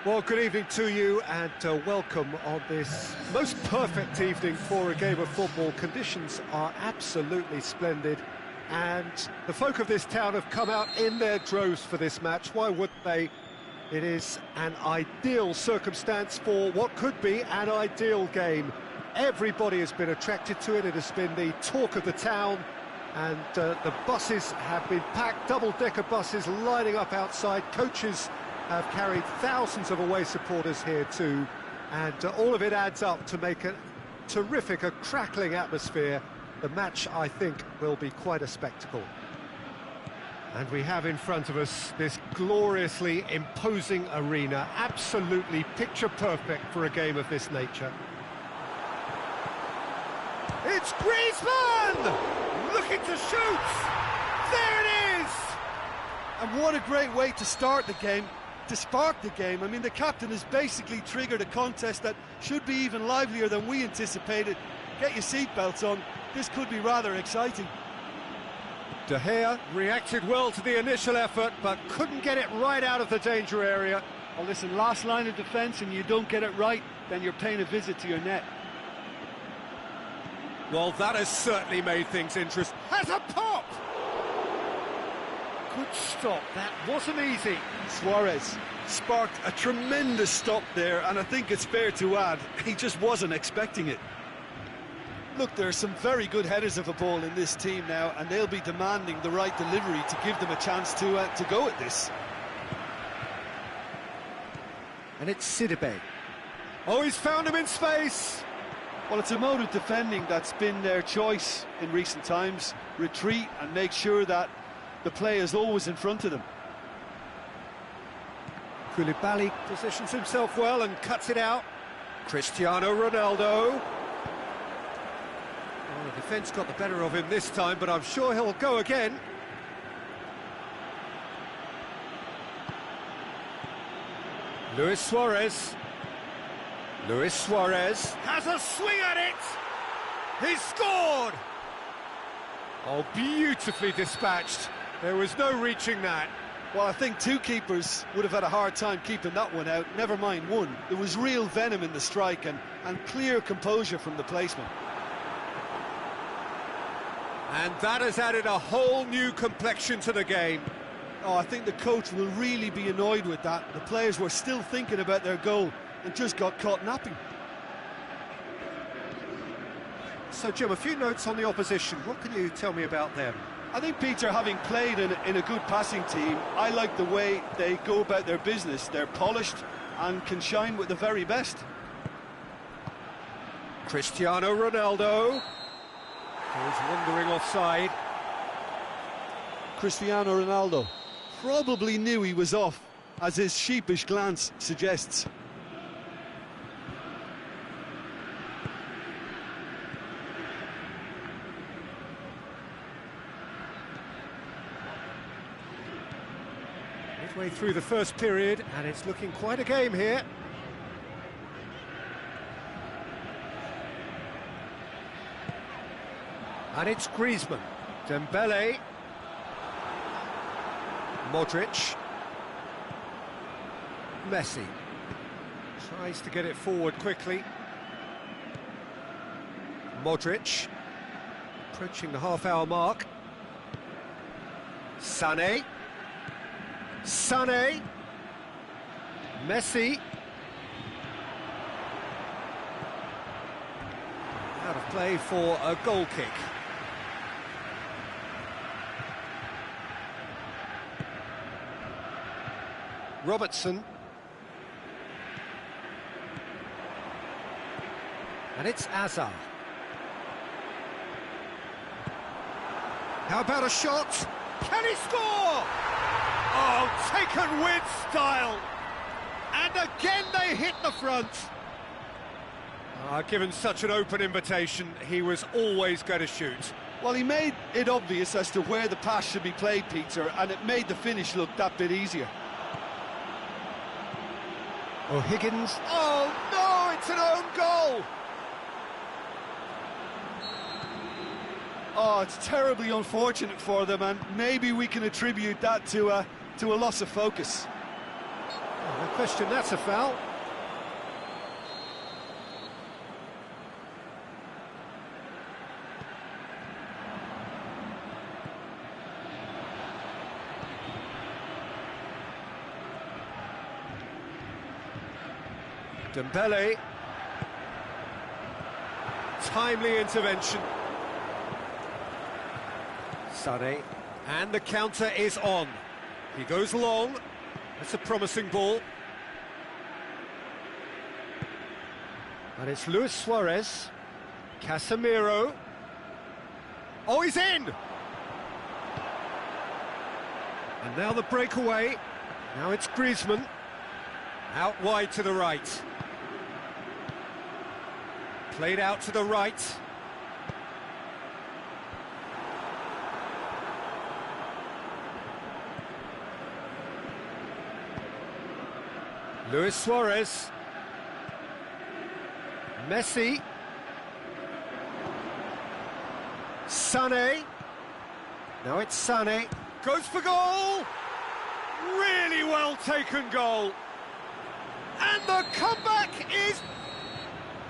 Well, good evening to you and welcome on this most perfect evening for a game of football. Conditions are absolutely splendid and the folk of this town have come out in their droves for this match. Why wouldn't they? It is an ideal circumstance for what could be an ideal game. Everybody has been attracted to it. It has been the talk of the town and the buses have been packed, double-decker buses lining up outside. Coaches have carried thousands of away supporters here too, and all of it adds up to make a terrific, a crackling atmosphere. The match, I think, will be quite a spectacle. And we have in front of us this gloriously imposing arena, absolutely picture-perfect for a game of this nature. It's Griezmann! Looking to shoot! There it is! And what a great way to start the game. To spark the game. I mean, the captain has basically triggered a contest that should be even livelier than we anticipated. Get your seatbelts on, this could be rather exciting. De Gea reacted well to the initial effort, but couldn't get it right out of the danger area. Well, listen, last line of defence and you don't get it right, then you're paying a visit to your net. Well, that has certainly made things interesting. Has a pop! Good stop, that wasn't easy. Suarez sparked a tremendous stop there, and I think it's fair to add, he just wasn't expecting it. Look, there are some very good headers of a ball in this team now, and they'll be demanding the right delivery to give them a chance to go at this. And it's Sidibe. Oh, he's found him in space! Well, it's a mode of defending that's been their choice in recent times. Retreat and make sure that the play is always in front of them. Koulibaly positions himself well and cuts it out. Cristiano Ronaldo. Oh, the defence got the better of him this time, but I'm sure he'll go again. Luis Suarez. Luis Suarez has a swing at it! He's scored! Oh, beautifully dispatched. There was no reaching that. Well, I think two keepers would have had a hard time keeping that one out, never mind one. There was real venom in the strike and clear composure from the placement. And that has added a whole new complexion to the game. Oh, I think the coach will really be annoyed with that. The players were still thinking about their goal and just got caught napping. So, Jim, a few notes on the opposition. What can you tell me about them? I think, Peter, having played in a good passing team, I like the way they go about their business. They're polished and can shine with the very best. Cristiano Ronaldo. He's wandering offside. Cristiano Ronaldo probably knew he was off, as his sheepish glance suggests. Midway through the first period, and it's looking quite a game here. And it's Griezmann, Dembele, Modric, Messi. Tries to get it forward quickly. Modric, approaching the half-hour mark. Sané. Sané. Messi. Out of play for a goal kick. Robertson. And it's Hazard. How about a shot? Can he score? Oh, taken with style. And again they hit the front. Given such an open invitation, he was always going to shoot. Well, he made it obvious as to where the pass should be played, Peter, and it made the finish look that bit easier. Oh, Higgins. Oh, no, it's an own goal. Oh, it's terribly unfortunate for them, and maybe we can attribute that to a loss of focus. No question, that's a foul. Dembele. Timely intervention. Sané. And the counter is on. He goes long. That's a promising ball. And it's Luis Suarez. Casemiro. Oh, he's in! And now the breakaway. Now it's Griezmann. Out wide to the right. Played out to the right. Luis Suarez. Messi. Sané. Now it's Sané. Goes for goal! Really well taken goal. And the comeback is...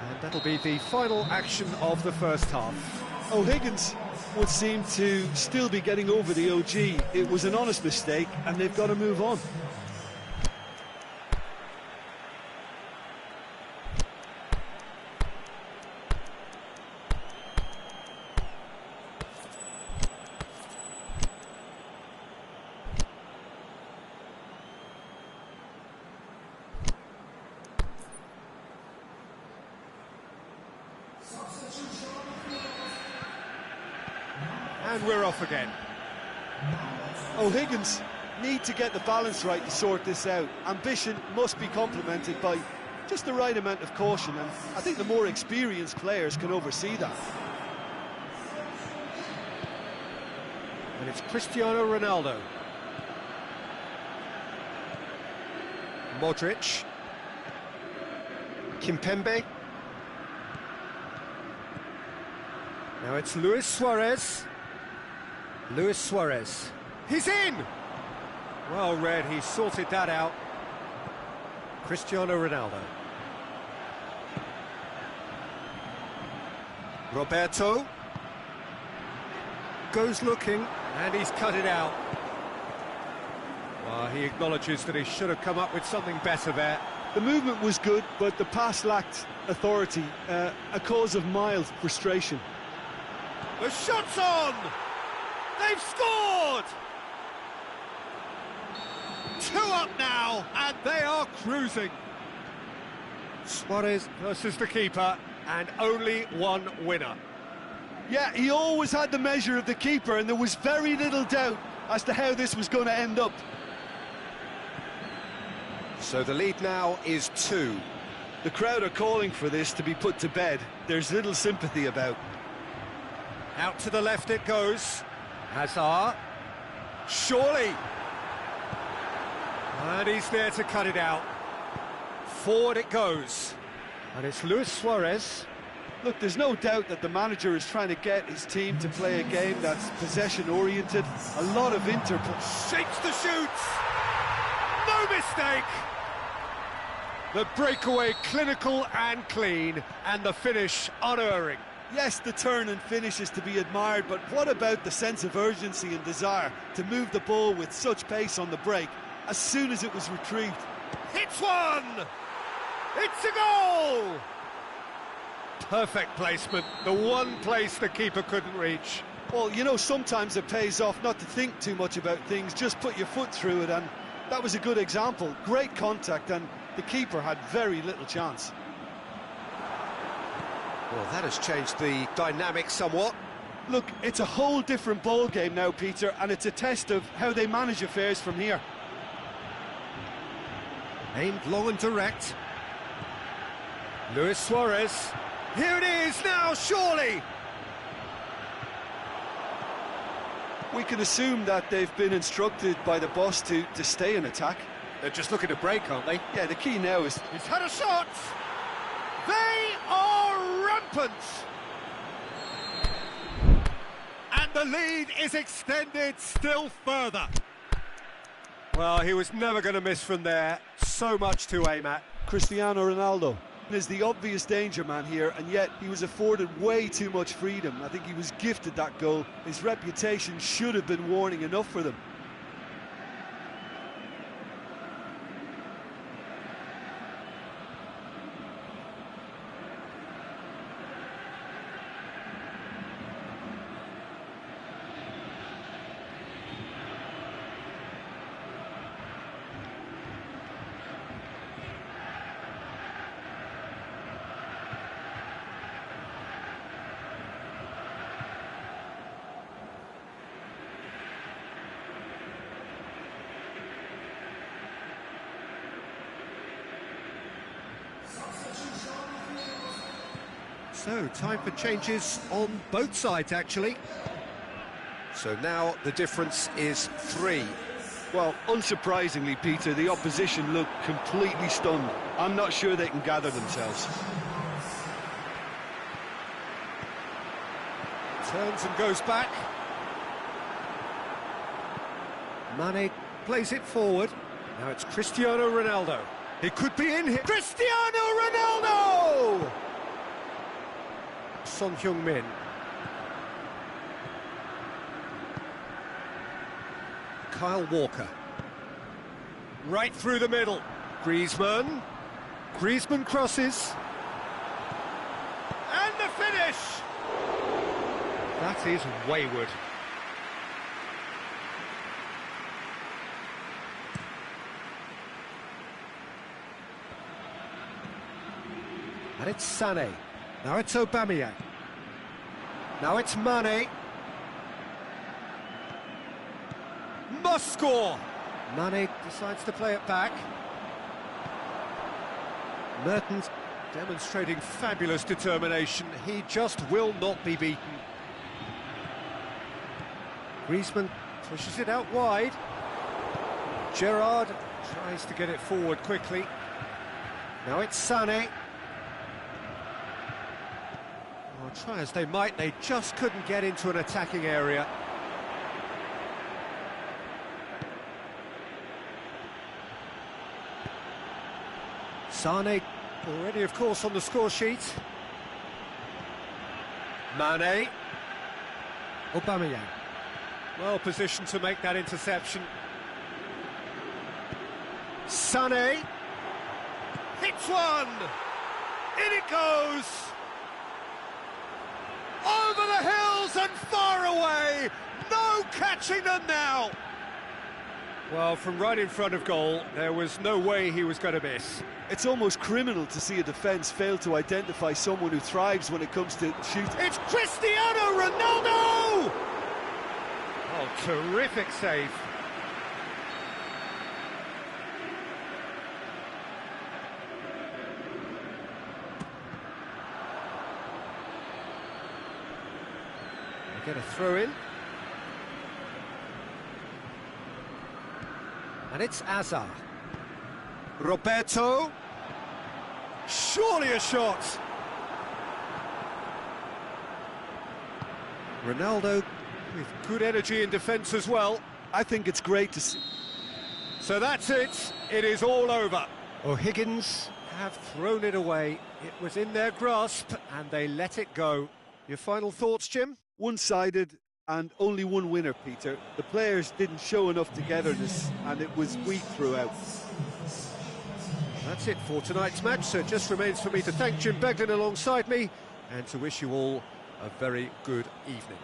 And that'll be the final action of the first half. O'Higgins would seem to still be getting over the OG. It was an honest mistake, and they've got to move on. And we're off again. O'Higgins need to get the balance right to sort this out. Ambition must be complemented by just the right amount of caution, and I think the more experienced players can oversee that. And it's Cristiano Ronaldo. Modric. Kimpembe. Now it's Luis Suarez. Luis Suarez. He's in! Well read, he sorted that out. Cristiano Ronaldo. Roberto. Goes looking, and he's cut it out. Well, he acknowledges that he should have come up with something better there. The movement was good, but the pass lacked authority, a cause of mild frustration. The shot's on! They've scored! 2 up now, and they are cruising. Suarez versus the keeper, and only one winner. Yeah, he always had the measure of the keeper, and there was very little doubt as to how this was going to end up. So the lead now is 2. The crowd are calling for this to be put to bed. There's little sympathy about. Out to the left it goes. Hazard. Surely. And he's there to cut it out. Forward it goes. And it's Luis Suarez. Look, there's no doubt that the manager is trying to get his team to play a game that's possession-oriented. A lot of interplay. Shapes the shoots. No mistake. The breakaway clinical and clean, and the finish unerring. Yes, the turn and finish is to be admired, but what about the sense of urgency and desire to move the ball with such pace on the break as soon as it was retrieved? Hits one! It's a goal! Perfect placement, the one place the keeper couldn't reach. Well, you know, sometimes it pays off not to think too much about things, just put your foot through it, and that was a good example. Great contact, and the keeper had very little chance. Well, that has changed the dynamic somewhat. Look, it's a whole different ball game now, Peter, and it's a test of how they manage affairs from here. Aimed low and direct. Luis Suarez. Here it is now, surely! We can assume that they've been instructed by the boss to stay in attack. They're just looking to break, aren't they? Yeah, the key now is... He's had a shot! They are rampant! And the lead is extended still further. Well, he was never going to miss from there. so much to aim at. Cristiano Ronaldo is the obvious danger man here, and yet he was afforded way too much freedom. I think he was gifted that goal. His reputation should have been warning enough for them. So, time for changes on both sides, actually. So now the difference is 3. Well, unsurprisingly, Peter, the opposition look completely stunned. I'm not sure they can gather themselves. Turns and goes back. Mane plays it forward. Now it's Cristiano Ronaldo. He could be in here. Cristiano Ronaldo! Son Heung-min. Kyle Walker. Right through the middle. Griezmann. Griezmann crosses. And the finish! That is wayward. And it's Sané. Now it's Aubameyang. Now it's Mane. Must score! Mane decides to play it back. Mertens demonstrating fabulous determination. He just will not be beaten. Griezmann pushes it out wide. Gerrard tries to get it forward quickly. Now it's Sané. Well, try as they might, they just couldn't get into an attacking area. Sané already, of course, on the score sheet. Mane. Aubameyang. Well positioned to make that interception. Sané. Hits one! In it goes! Over the hills and far away! No catching them now! Well, from right in front of goal, there was no way he was going to miss. It's almost criminal to see a defence fail to identify someone who thrives when it comes to shooting. It's Cristiano Ronaldo! Oh, terrific save. They get a throw in. And it's Azar. Roberto. Surely a shot. Ronaldo with good energy in defence as well. I think it's great to see. So that's it. It is all over. O'Higgins have thrown it away. It was in their grasp and they let it go. Your final thoughts, Jim? One-sided and only one winner, Peter. The players didn't show enough togetherness and it was weak throughout. That's it for tonight's match, so it just remains for me to thank Jim Beglin alongside me and to wish you all a very good evening.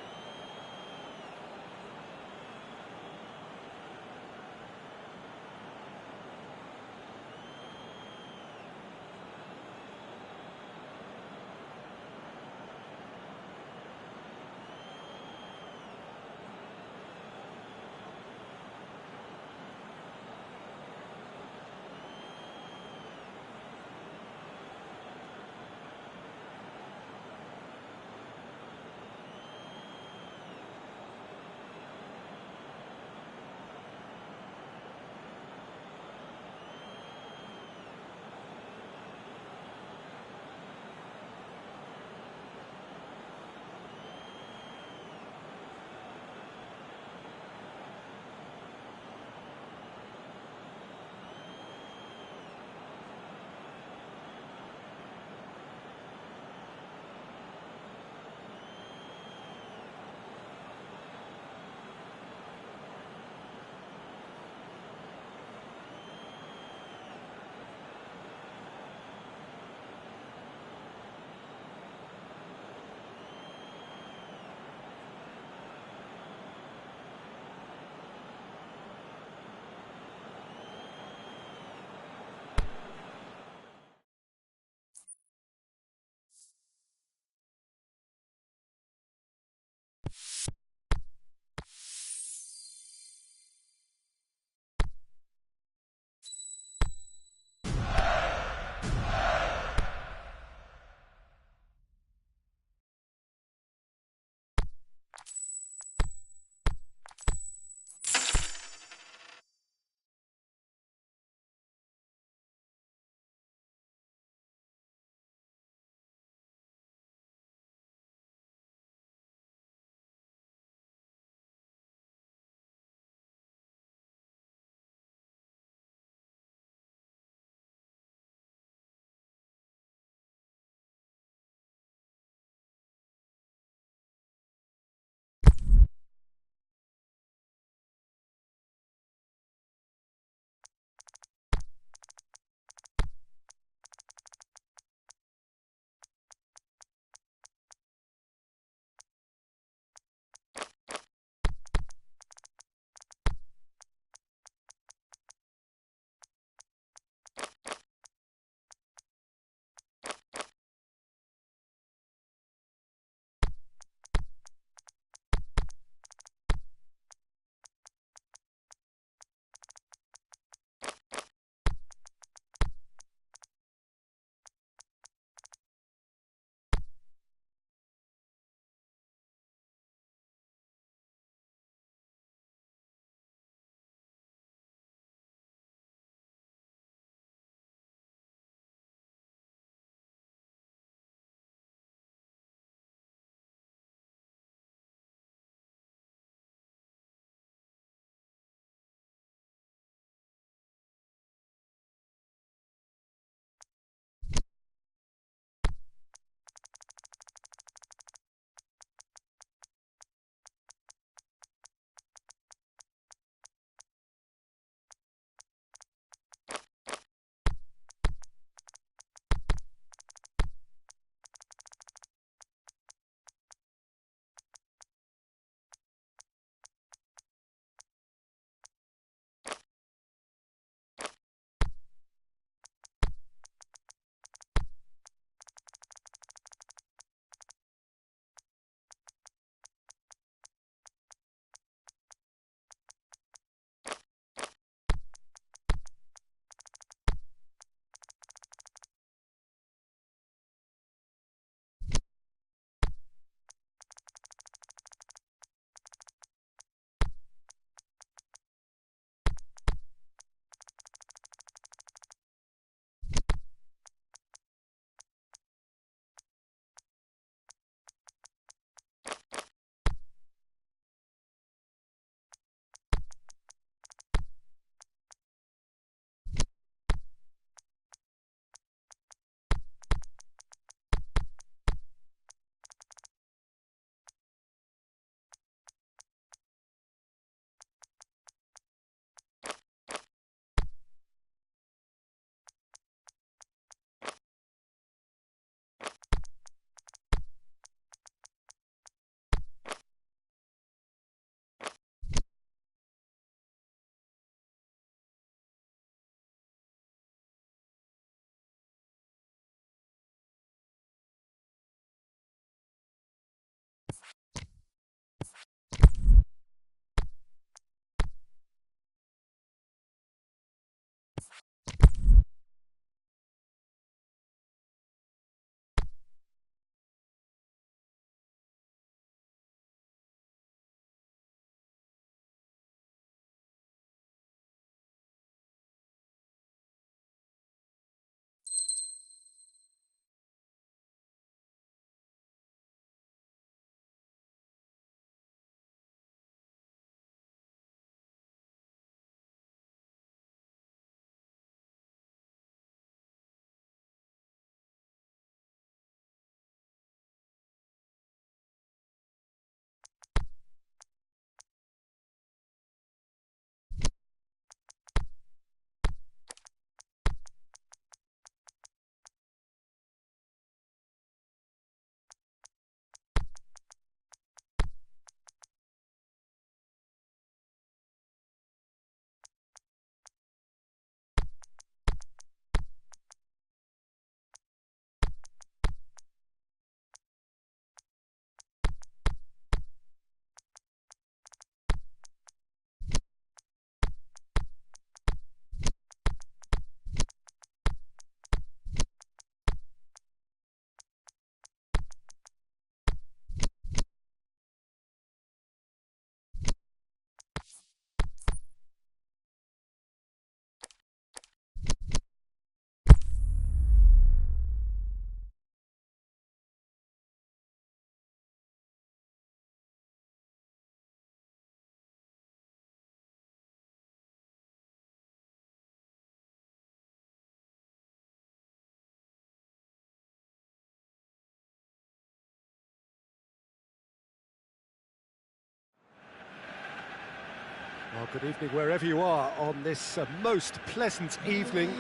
Well, good evening wherever you are on this most pleasant evening.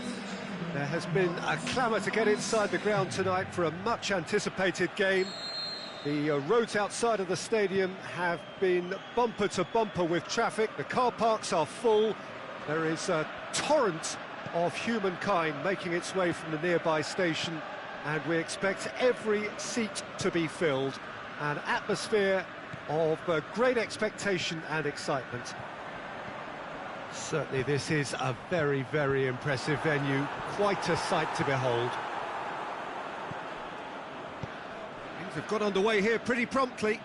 There has been a clamour to get inside the ground tonight for a much-anticipated game. The roads outside of the stadium have been bumper to bumper with traffic. The car parks are full. There is a torrent of humankind making its way from the nearby station, and we expect every seat to be filled. An atmosphere of great expectation and excitement. Certainly this is a very, very impressive venue, quite a sight to behold. Things have got underway here pretty promptly.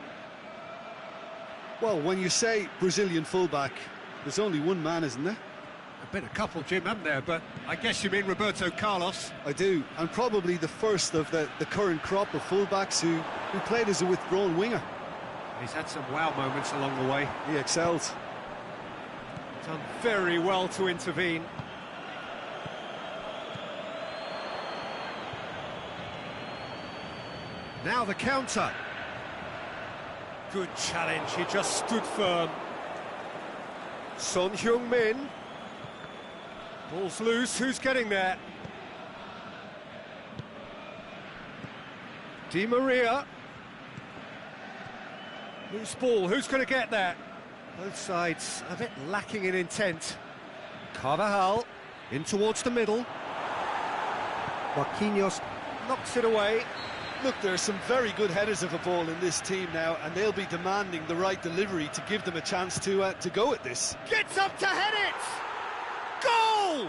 Well, when you say Brazilian fullback, there's only one man, isn't there? There've been a couple, Jim, haven't there? But I guess you mean Roberto Carlos. I do, and probably the first of the current crop of fullbacks who played as a withdrawn winger. He's had some wow moments along the way. He excels. Done very well to intervene. Now the counter. Good challenge, he just stood firm. Son Heung-min. Ball's loose, who's getting there? Di Maria. Loose ball, who's going to get there? Both sides a bit lacking in intent. Carvajal in towards the middle. Marquinhos knocks it away. Look, there are some very good headers of a ball in this team now, and they'll be demanding the right delivery to give them a chance to go at this. Gets up to head it! Goal!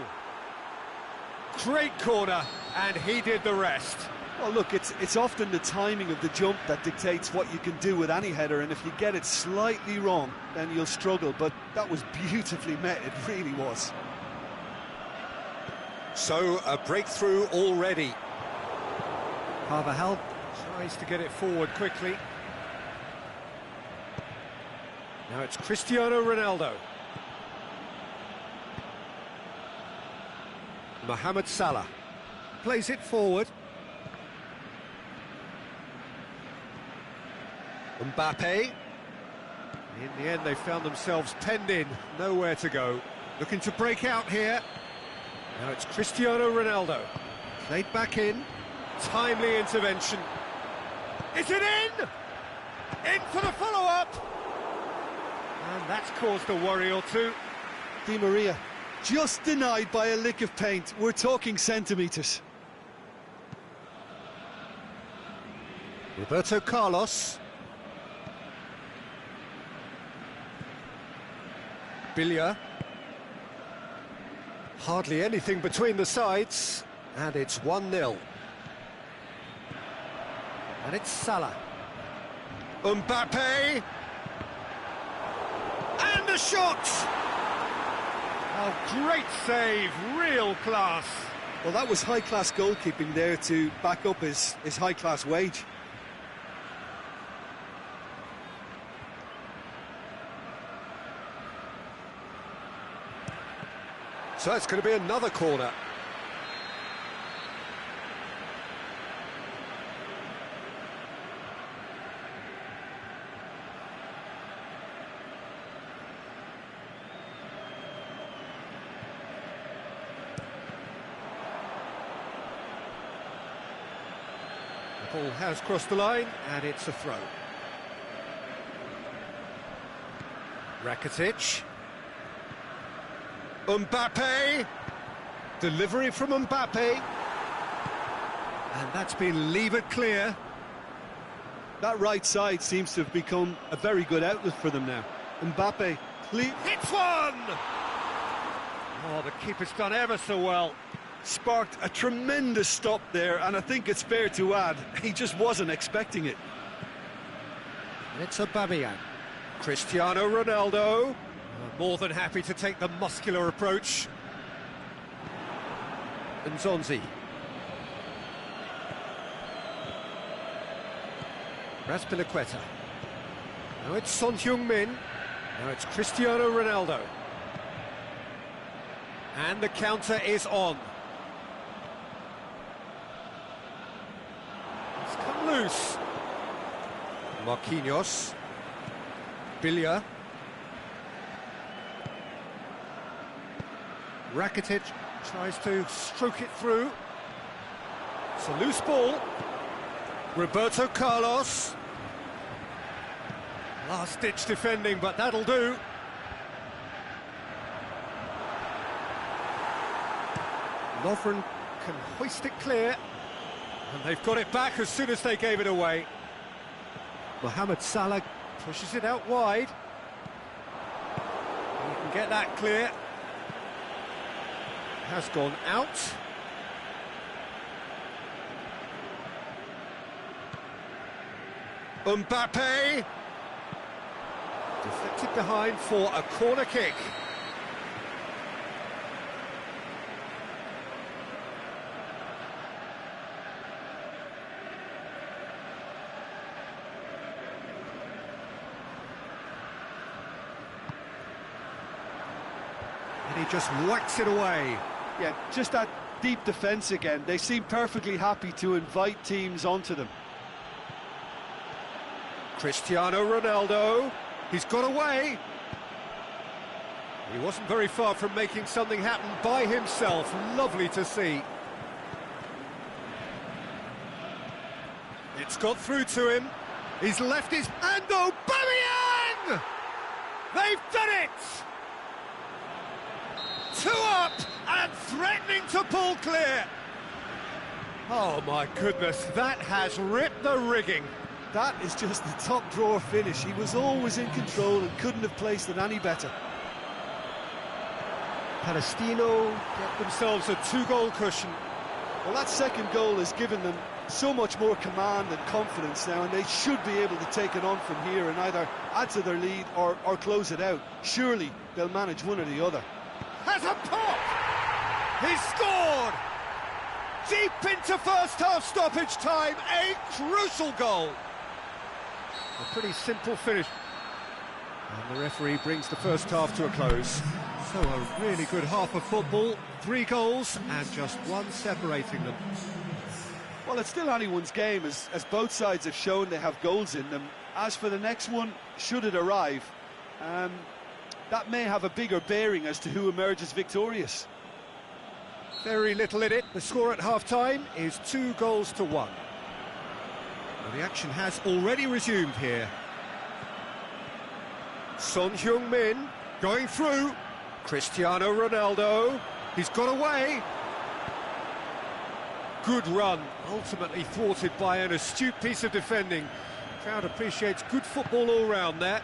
Great corner, and he did the rest. Well, look, it's often the timing of the jump that dictates what you can do with any header, and if you get it slightly wrong, then you'll struggle, but that was beautifully met, it really was. So, a breakthrough already. Carvajal tries to get it forward quickly. Now it's Cristiano Ronaldo. Mohamed Salah plays it forward. Mbappe. In the end, they found themselves penned in, nowhere to go. Looking to break out here. Now it's Cristiano Ronaldo. Played back in. Timely intervention. Is it in? In for the follow-up. And that's caused a worry or two. Di Maria, just denied by a lick of paint. We're talking centimetres. Roberto Carlos. Billia. Hardly anything between the sides, and it's 1-0. And it's Salah. Mbappe! And the shot! Oh, great save, real class. Well, that was high-class goalkeeping there to back up his high-class wage. So it's going to be another corner. The ball has crossed the line, and it's a throw. Rakitic. Mbappe. Delivery from Mbappe. And that's been levered clear. That right side seems to have become a very good outlet for them now. Mbappe hits one! Oh, the keeper's done ever so well. Sparked a tremendous stop there, and I think it's fair to add, he just wasn't expecting it. It's Aubameyang. Cristiano Ronaldo. More than happy to take the muscular approach. And Zonzi. Raspilicueta. Now it's Son Heung-min. Now it's Cristiano Ronaldo. And the counter is on. It's come loose. Marquinhos. Billia. Rakitic tries to stroke it through. It's a loose ball. Roberto Carlos. Last-ditch defending, but that'll do. Lovren can hoist it clear, and they've got it back as soon as they gave it away. Mohamed Salah pushes it out wide. You can get that clear. Has gone out. Mbappe deflected behind for a corner kick. And he just whacks it away. Yeah, just that deep defence again. They seem perfectly happy to invite teams onto them. Cristiano Ronaldo, he's got away. He wasn't very far from making something happen by himself. Lovely to see. It's got through to him. He's left his... And Aubameyang! They've done it! 2 up and threatening to pull clear. Oh my goodness, that has ripped the rigging. That is just the top drawer finish. He was always in control and couldn't have placed it any better. Palestino get themselves a 2-goal cushion. Well, that second goal has given them so much more command and confidence now, and they should be able to take it on from here and either add to their lead or close it out. Surely they'll manage one or the other. Has a pop! He's scored! Deep into first-half stoppage time, a crucial goal. A pretty simple finish. And the referee brings the first half to a close. So a really good half of football, 3 goals and just 1 separating them. Well, it's still anyone's game, as both sides have shown they have goals in them. As for the next one, should it arrive, that may have a bigger bearing as to who emerges victorious. Very little in it. The score at half-time is 2 goals to 1. Well, the action has already resumed here. Son Heung-min going through. Cristiano Ronaldo. He's got away. Good run, ultimately thwarted by an astute piece of defending. Crowd appreciates good football all round there.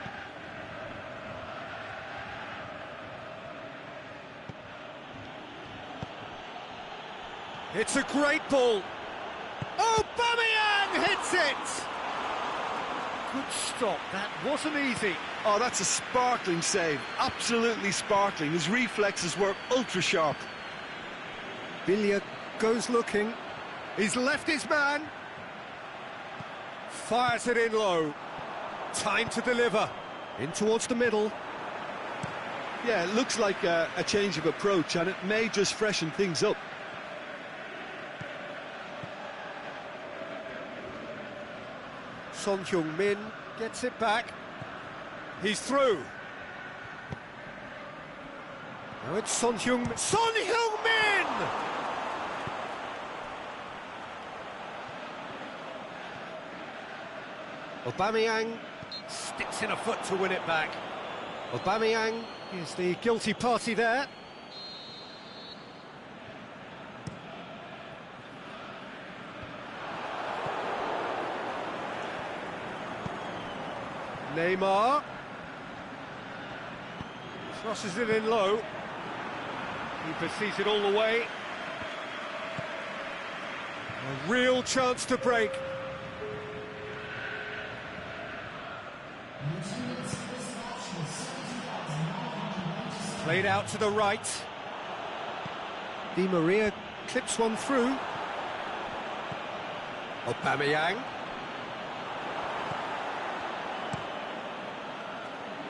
It's a great ball. Aubameyang hits it! Good stop, that wasn't easy. Oh, that's a sparkling save, absolutely sparkling. His reflexes were ultra-sharp. Billia goes looking. He's left his man. Fires it in low. Time to deliver. In towards the middle. Yeah, it looks like a change of approach, and it may just freshen things up. Son Heung-min gets it back. He's through. Now it's Son Heung-min. Son Heung-min! Aubameyang sticks in a foot to win it back. Aubameyang is the guilty party there. Neymar crosses it in low. Keeper sees it all the way. A real chance to break. Played out to the right. Di Maria clips one through. Aubameyang.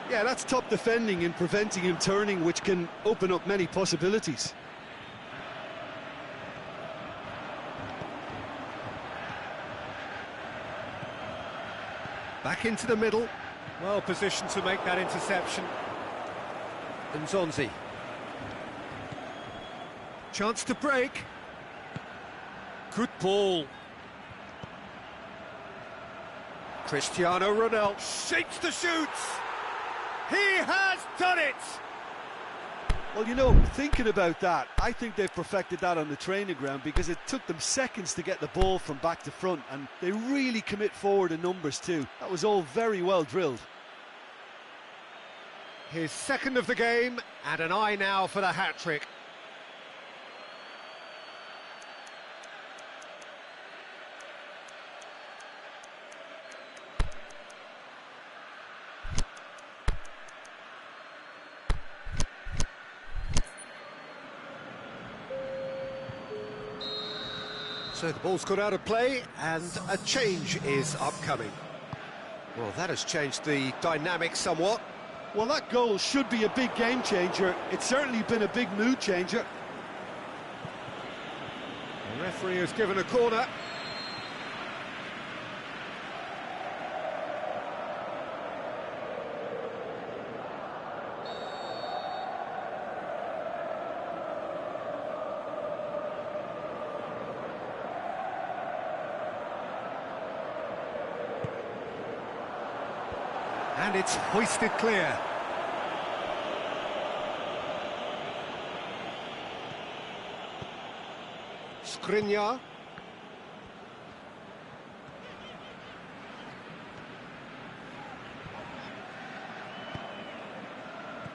Yeah, that's top defending and preventing him turning, which can open up many possibilities. Back into the middle. Well positioned to make that interception. Nzonzi. Chance to break. Good ball. Cristiano Ronaldo shapes the shoots. He has done it. Well, you know, thinking about that, I think they've perfected that on the training ground because it took them seconds to get the ball from back to front, and they really commit forward in numbers too. That was all very well drilled. His second of the game, and an eye now for the hat-trick. So the ball's got out of play, and a change is upcoming. Well, that has changed the dynamic somewhat. Well, that goal should be a big game changer. It's certainly been a big mood changer. The referee has given a corner. And it's hoisted clear. Skriniar.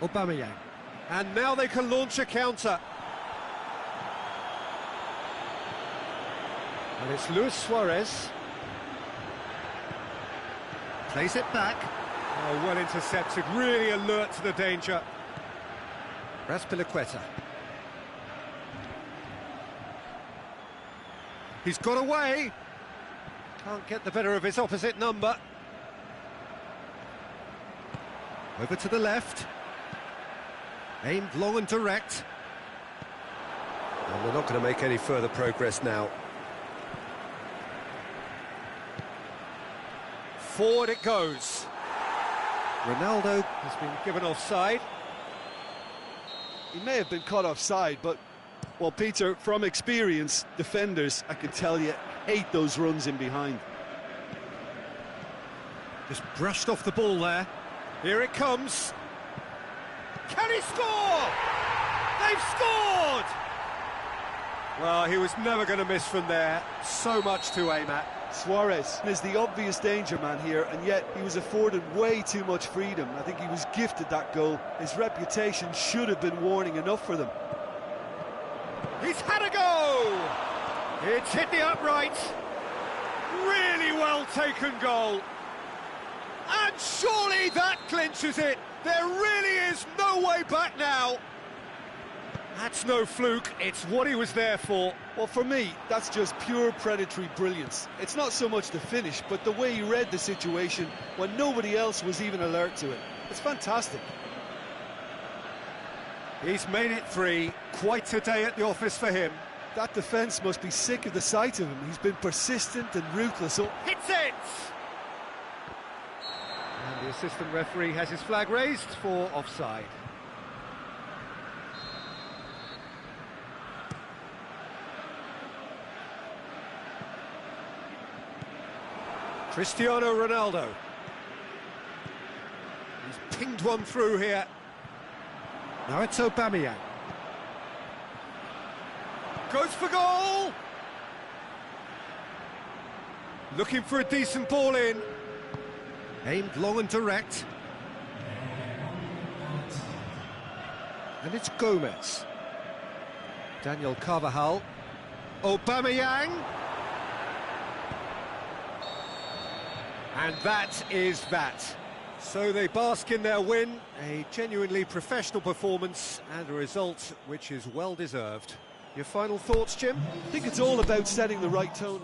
Aubameyang. And now they can launch a counter. And it's Luis Suarez. Plays it back. Oh, well intercepted, really alert to the danger. Raspilicueta. He's got away. Can't get the better of his opposite number. Over to the left. Aimed long and direct. And they're not going to make any further progress now. Forward it goes. Ronaldo has been given offside. He may have been caught offside, but, well, Peter, from experience, defenders, I can tell you, hate those runs in behind. Just brushed off the ball there. Here it comes. Can he score? They've scored! Well, he was never going to miss from there. So much to aim at. Suarez is the obvious danger man here, and yet he was afforded way too much freedom. I think he was gifted that goal. His reputation should have been warning enough for them. He's had a go! It's hit the upright. Really well taken goal. And surely that clinches it. There really is no way back now. That's no fluke, it's what he was there for. Well, for me, that's just pure predatory brilliance. It's not so much the finish, but the way he read the situation when nobody else was even alert to it. It's fantastic. He's made it 3. Quite a day at the office for him. That defence must be sick of the sight of him. He's been persistent and ruthless. Hits it! And the assistant referee has his flag raised for offside. Cristiano Ronaldo. He's pinged one through here. Now it's Aubameyang. Goes for goal! Looking for a decent ball in. Aimed long and direct. And it's Gomez. Daniel Carvajal. Aubameyang. And that is that. So they bask in their win, a genuinely professional performance and a result which is well deserved. Your final thoughts, Jim? I think it's all about setting the right tone.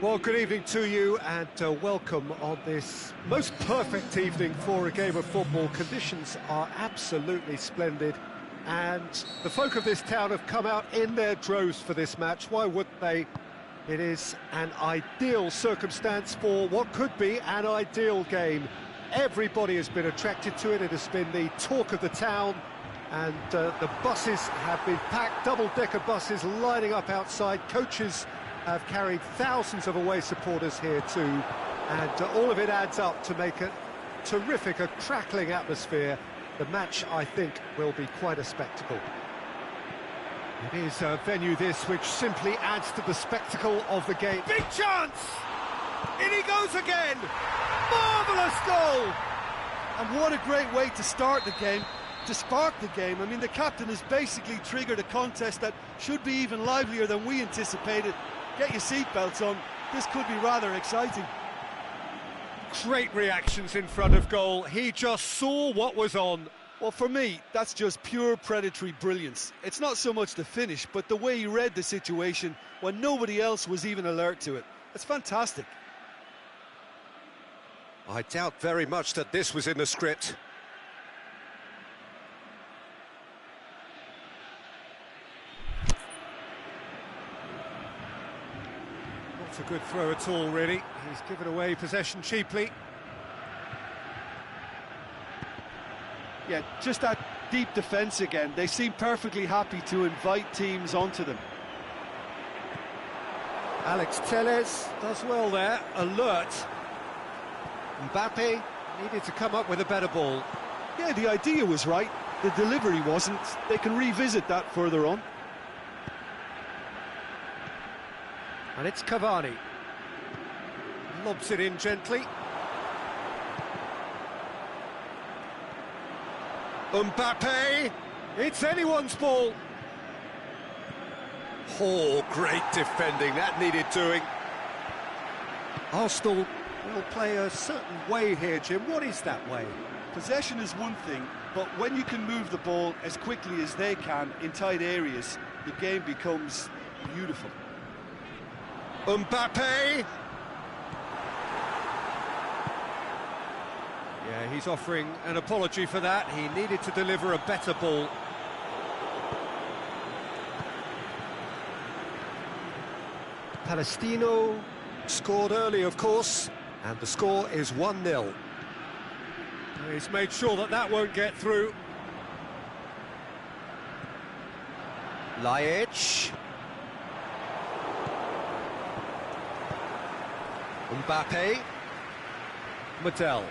Well, good evening to you and welcome on this most perfect evening for a game of football. Conditions are absolutely splendid and the folk of this town have come out in their droves for this match. Why wouldn't they? It is an ideal circumstance for what could be an ideal game. Everybody has been attracted to it. It has been the talk of the town, and the buses have been packed, double-decker buses lining up outside. Coaches have carried thousands of away supporters here too, and all of it adds up to make a terrific, a crackling atmosphere. The match, I think, will be quite a spectacle. It is a venue this which simply adds to the spectacle of the game. Big chance! In he goes again! Marvellous goal! And what a great way to start the game, to spark the game. I mean, the captain has basically triggered a contest that should be even livelier than we anticipated. Get your seatbelts on, this could be rather exciting. Great reactions in front of goal. He just saw what was on. Well, for me, that's just pure predatory brilliance. It's not so much the finish, but the way he read the situation when nobody else was even alert to it. It's fantastic. I doubt very much that this was in the script. Not a good throw at all, really. He's given away possession cheaply. Yeah, just that deep defence again. They seem perfectly happy to invite teams onto them. Alex Telles does well there, alert. Mbappe needed to come up with a better ball. Yeah, the idea was right, the delivery wasn't. They can revisit that further on. And it's Cavani. Lobs it in gently. Mbappe, it's anyone's ball. Oh, great defending, that needed doing. Arsenal will play a certain way here, Jim. What is that way? Possession is one thing, but when you can move the ball as quickly as they can in tight areas, the game becomes beautiful. Mbappe! Yeah, he's offering an apology for that. He needed to deliver a better ball. Palestino scored early, of course, and the score is 1-0. He's made sure that that won't get through. Laic. Mbappe. Mattel.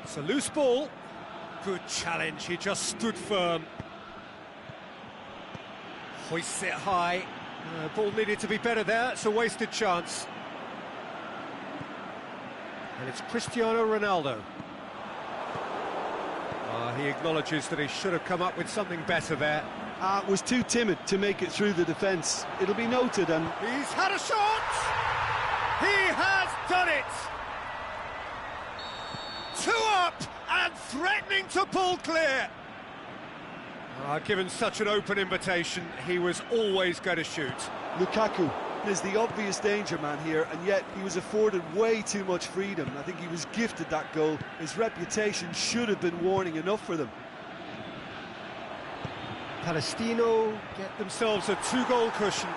It's a loose ball. Good challenge, he just stood firm. Hoists it high. Ball needed to be better there, it's a wasted chance. And it's Cristiano Ronaldo. He acknowledges that he should have come up with something better there. Was too timid to make it through the defence. It'll be noted, and he's had a shot! He has done it! 2 up and threatening to pull clear. Given such an open invitation, he was always going to shoot. Lukaku is the obvious danger man here, and yet he was afforded way too much freedom. I think he was gifted that goal. His reputation should have been warning enough for them. Palestino get themselves a 2-goal cushion.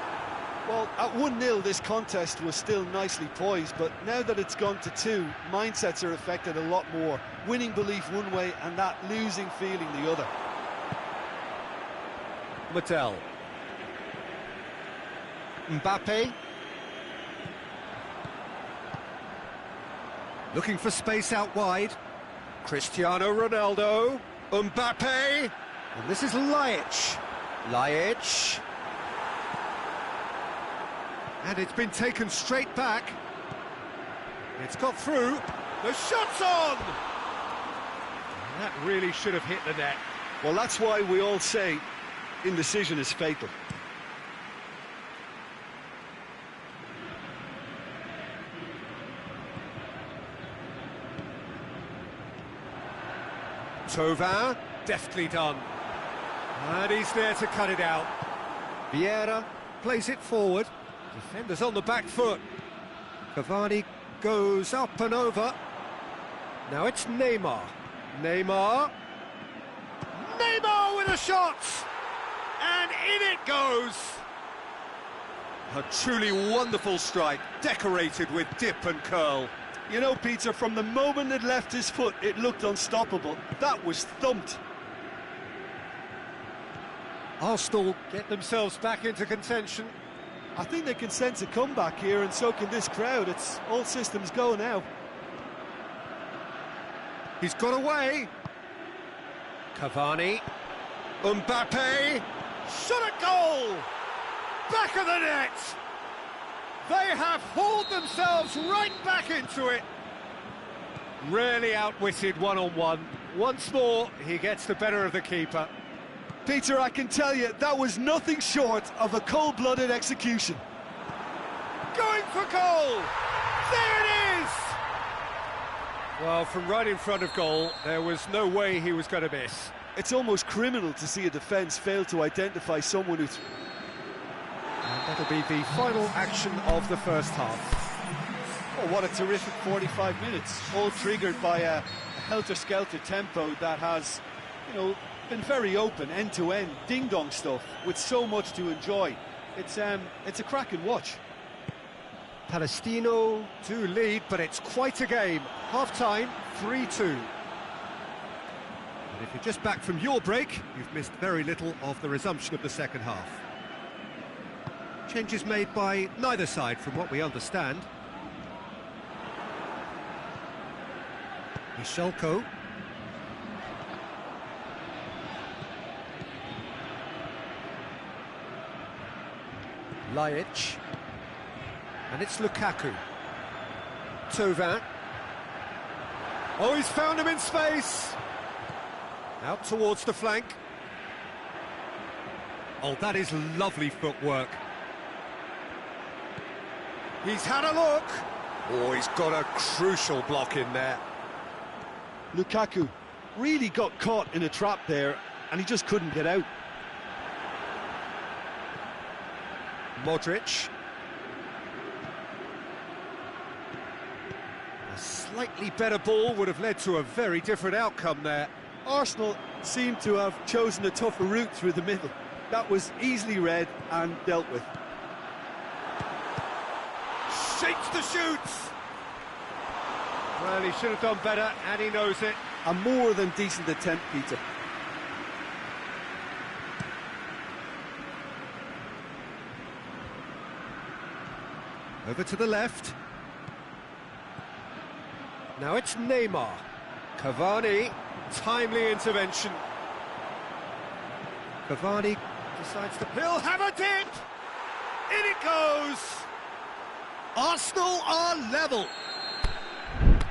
Well, at 1-0 this contest was still nicely poised, but now that it's gone to 2, mindsets are affected a lot more. Winning belief one way and that losing feeling the other. Mattel. Mbappe. Looking for space out wide. Cristiano Ronaldo. Mbappe. And this is Laic. Laic. And it's been taken straight back. It's got through. The shot's on! And that really should have hit the net. Well, that's why we all say indecision is fatal. Tovin, deftly done. And he's there to cut it out. Vieira plays it forward. Defenders on the back foot. Cavani goes up and over. Now it's Neymar. Neymar with a shot! And in it goes! A truly wonderful strike, decorated with dip and curl. You know, Peter, from the moment it left his foot, it looked unstoppable. That was thumped. Arsenal get themselves back into contention. I think they can sense a comeback here, and so can this crowd. It's all systems go now. He's got away. Cavani. Mbappe. Shot at goal! Back of the net! They have hauled themselves right back into it. Rarely outwitted one-on-one. Once more, he gets the better of the keeper. Peter, I can tell you, that was nothing short of a cold-blooded execution. Going for goal! There it is! Well, from right in front of goal, there was no way he was going to miss. It's almost criminal to see a defence fail to identify someone who's... And that'll be the final action of the first half. Oh, what a terrific 45 minutes, all triggered by a helter-skelter tempo that has, you know, been very open, end-to-end, ding-dong stuff, with so much to enjoy. It's a cracking watch. Palestino do lead, but it's quite a game. Half-time, 3-2. And if you're just back from your break, you've missed very little of the resumption of the second half. Changes made by neither side, from what we understand. Michelko. Laic. And it's Lukaku. Thauvin. Oh, he's found him in space! Out towards the flank. Oh, that is lovely footwork. He's had a look. Oh, he's got a crucial block in there. Lukaku really got caught in a trap there, and he just couldn't get out. Modric. A slightly better ball would have led to a very different outcome there. Arsenal seem to have chosen a tougher route through the middle. That was easily read and dealt with. Shapes the shoots! Well, he should have done better, and he knows it. A more than decent attempt, Peter. Over to the left. Now it's Neymar. Cavani, timely intervention. Cavani decides to... He'll have a dip! In it goes! Arsenal are level.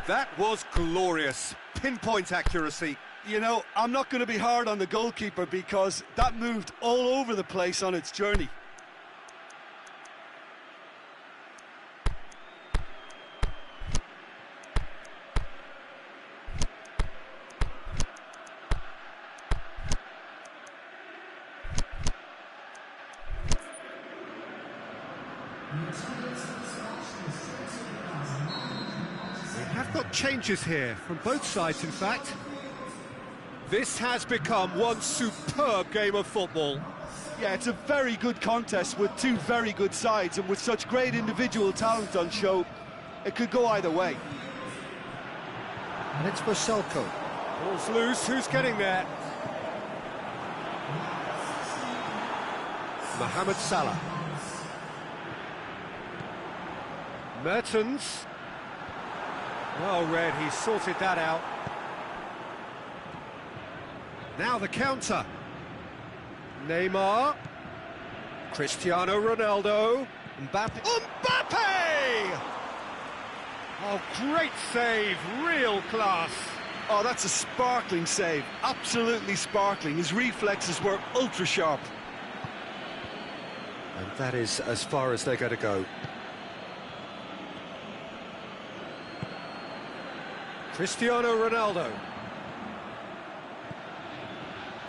That was glorious. Pinpoint accuracy. You know, I'm not going to be hard on the goalkeeper because that moved all over the place on its journey. We have got changes here, from both sides in fact. This has become one superb game of football. Yeah, it's a very good contest with two very good sides, and with such great individual talent on show, it could go either way. And it's Michelko. Ball's loose, who's getting there? Mohamed Salah. Mertens. Well read, he sorted that out. Now the counter. Neymar. Cristiano Ronaldo. Mbappe. Mbappe! Oh, great save, real class. Oh, that's a sparkling save, absolutely sparkling. His reflexes were ultra sharp. And that is as far as they're going to go. Cristiano Ronaldo.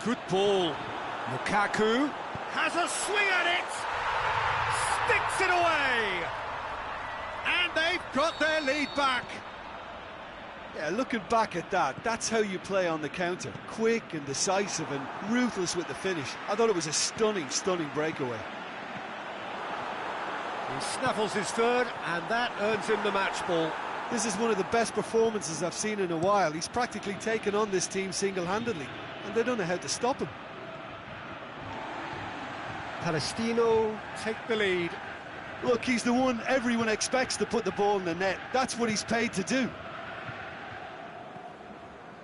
Good ball. Lukaku has a swing at it, sticks it away, and they've got their lead back. Yeah, looking back at that, that's how you play on the counter. Quick and decisive and ruthless with the finish. I thought it was a stunning, stunning breakaway. He snaffles his third, and that earns him the match ball. This is one of the best performances I've seen in a while. He's practically taken on this team single-handedly, and they don't know how to stop him. Palestino take the lead. Look, he's the one everyone expects to put the ball in the net. That's what he's paid to do.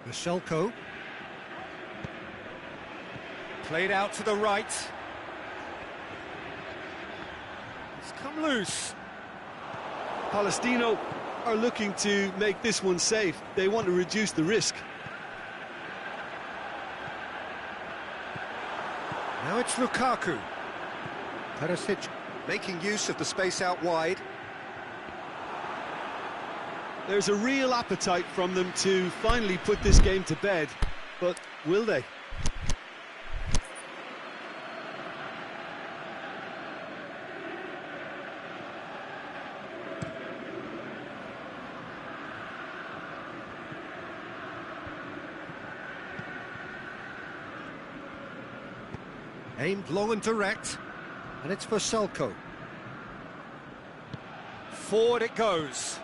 Miselko. Played out to the right. It's come loose. Palestino are looking to make this one safe. They want to reduce the risk. Now it's Lukaku. Perisic making use of the space out wide. There's a real appetite from them to finally put this game to bed, but will they? Aimed long and direct, and it's for Selko. Forward it goes.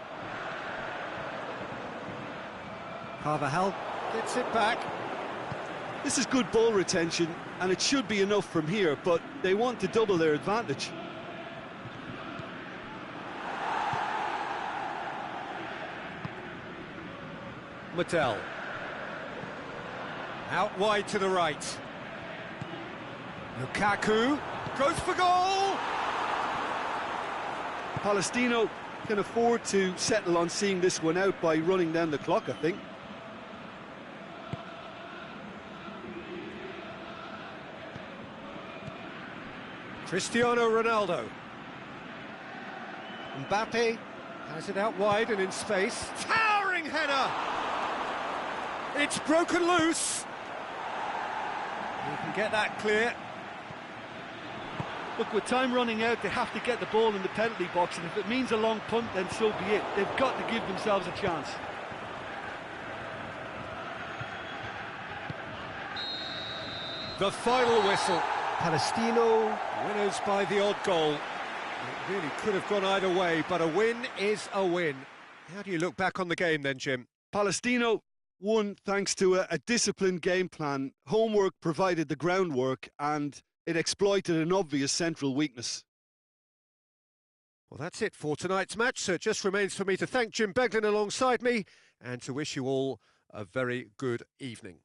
Carvajal gets it back. This is good ball retention, and it should be enough from here, but they want to double their advantage. Mattel. Out wide to the right. Lukaku goes for goal! Palestino can afford to settle on seeing this one out by running down the clock, I think. Cristiano Ronaldo. Mbappe has it out wide and in space. Towering header! It's broken loose. You can get that clear. Look, with time running out, they have to get the ball in the penalty box, and if it means a long punt, then so be it. They've got to give themselves a chance. The final whistle. Palestino winners by the odd goal. It really could have gone either way, but a win is a win. How do you look back on the game then, Jim? Palestino won thanks to a disciplined game plan. Homework provided the groundwork, and it exploited an obvious central weakness. Well, that's it for tonight's match, so it just remains for me to thank Jim Beglin alongside me and to wish you all a very good evening.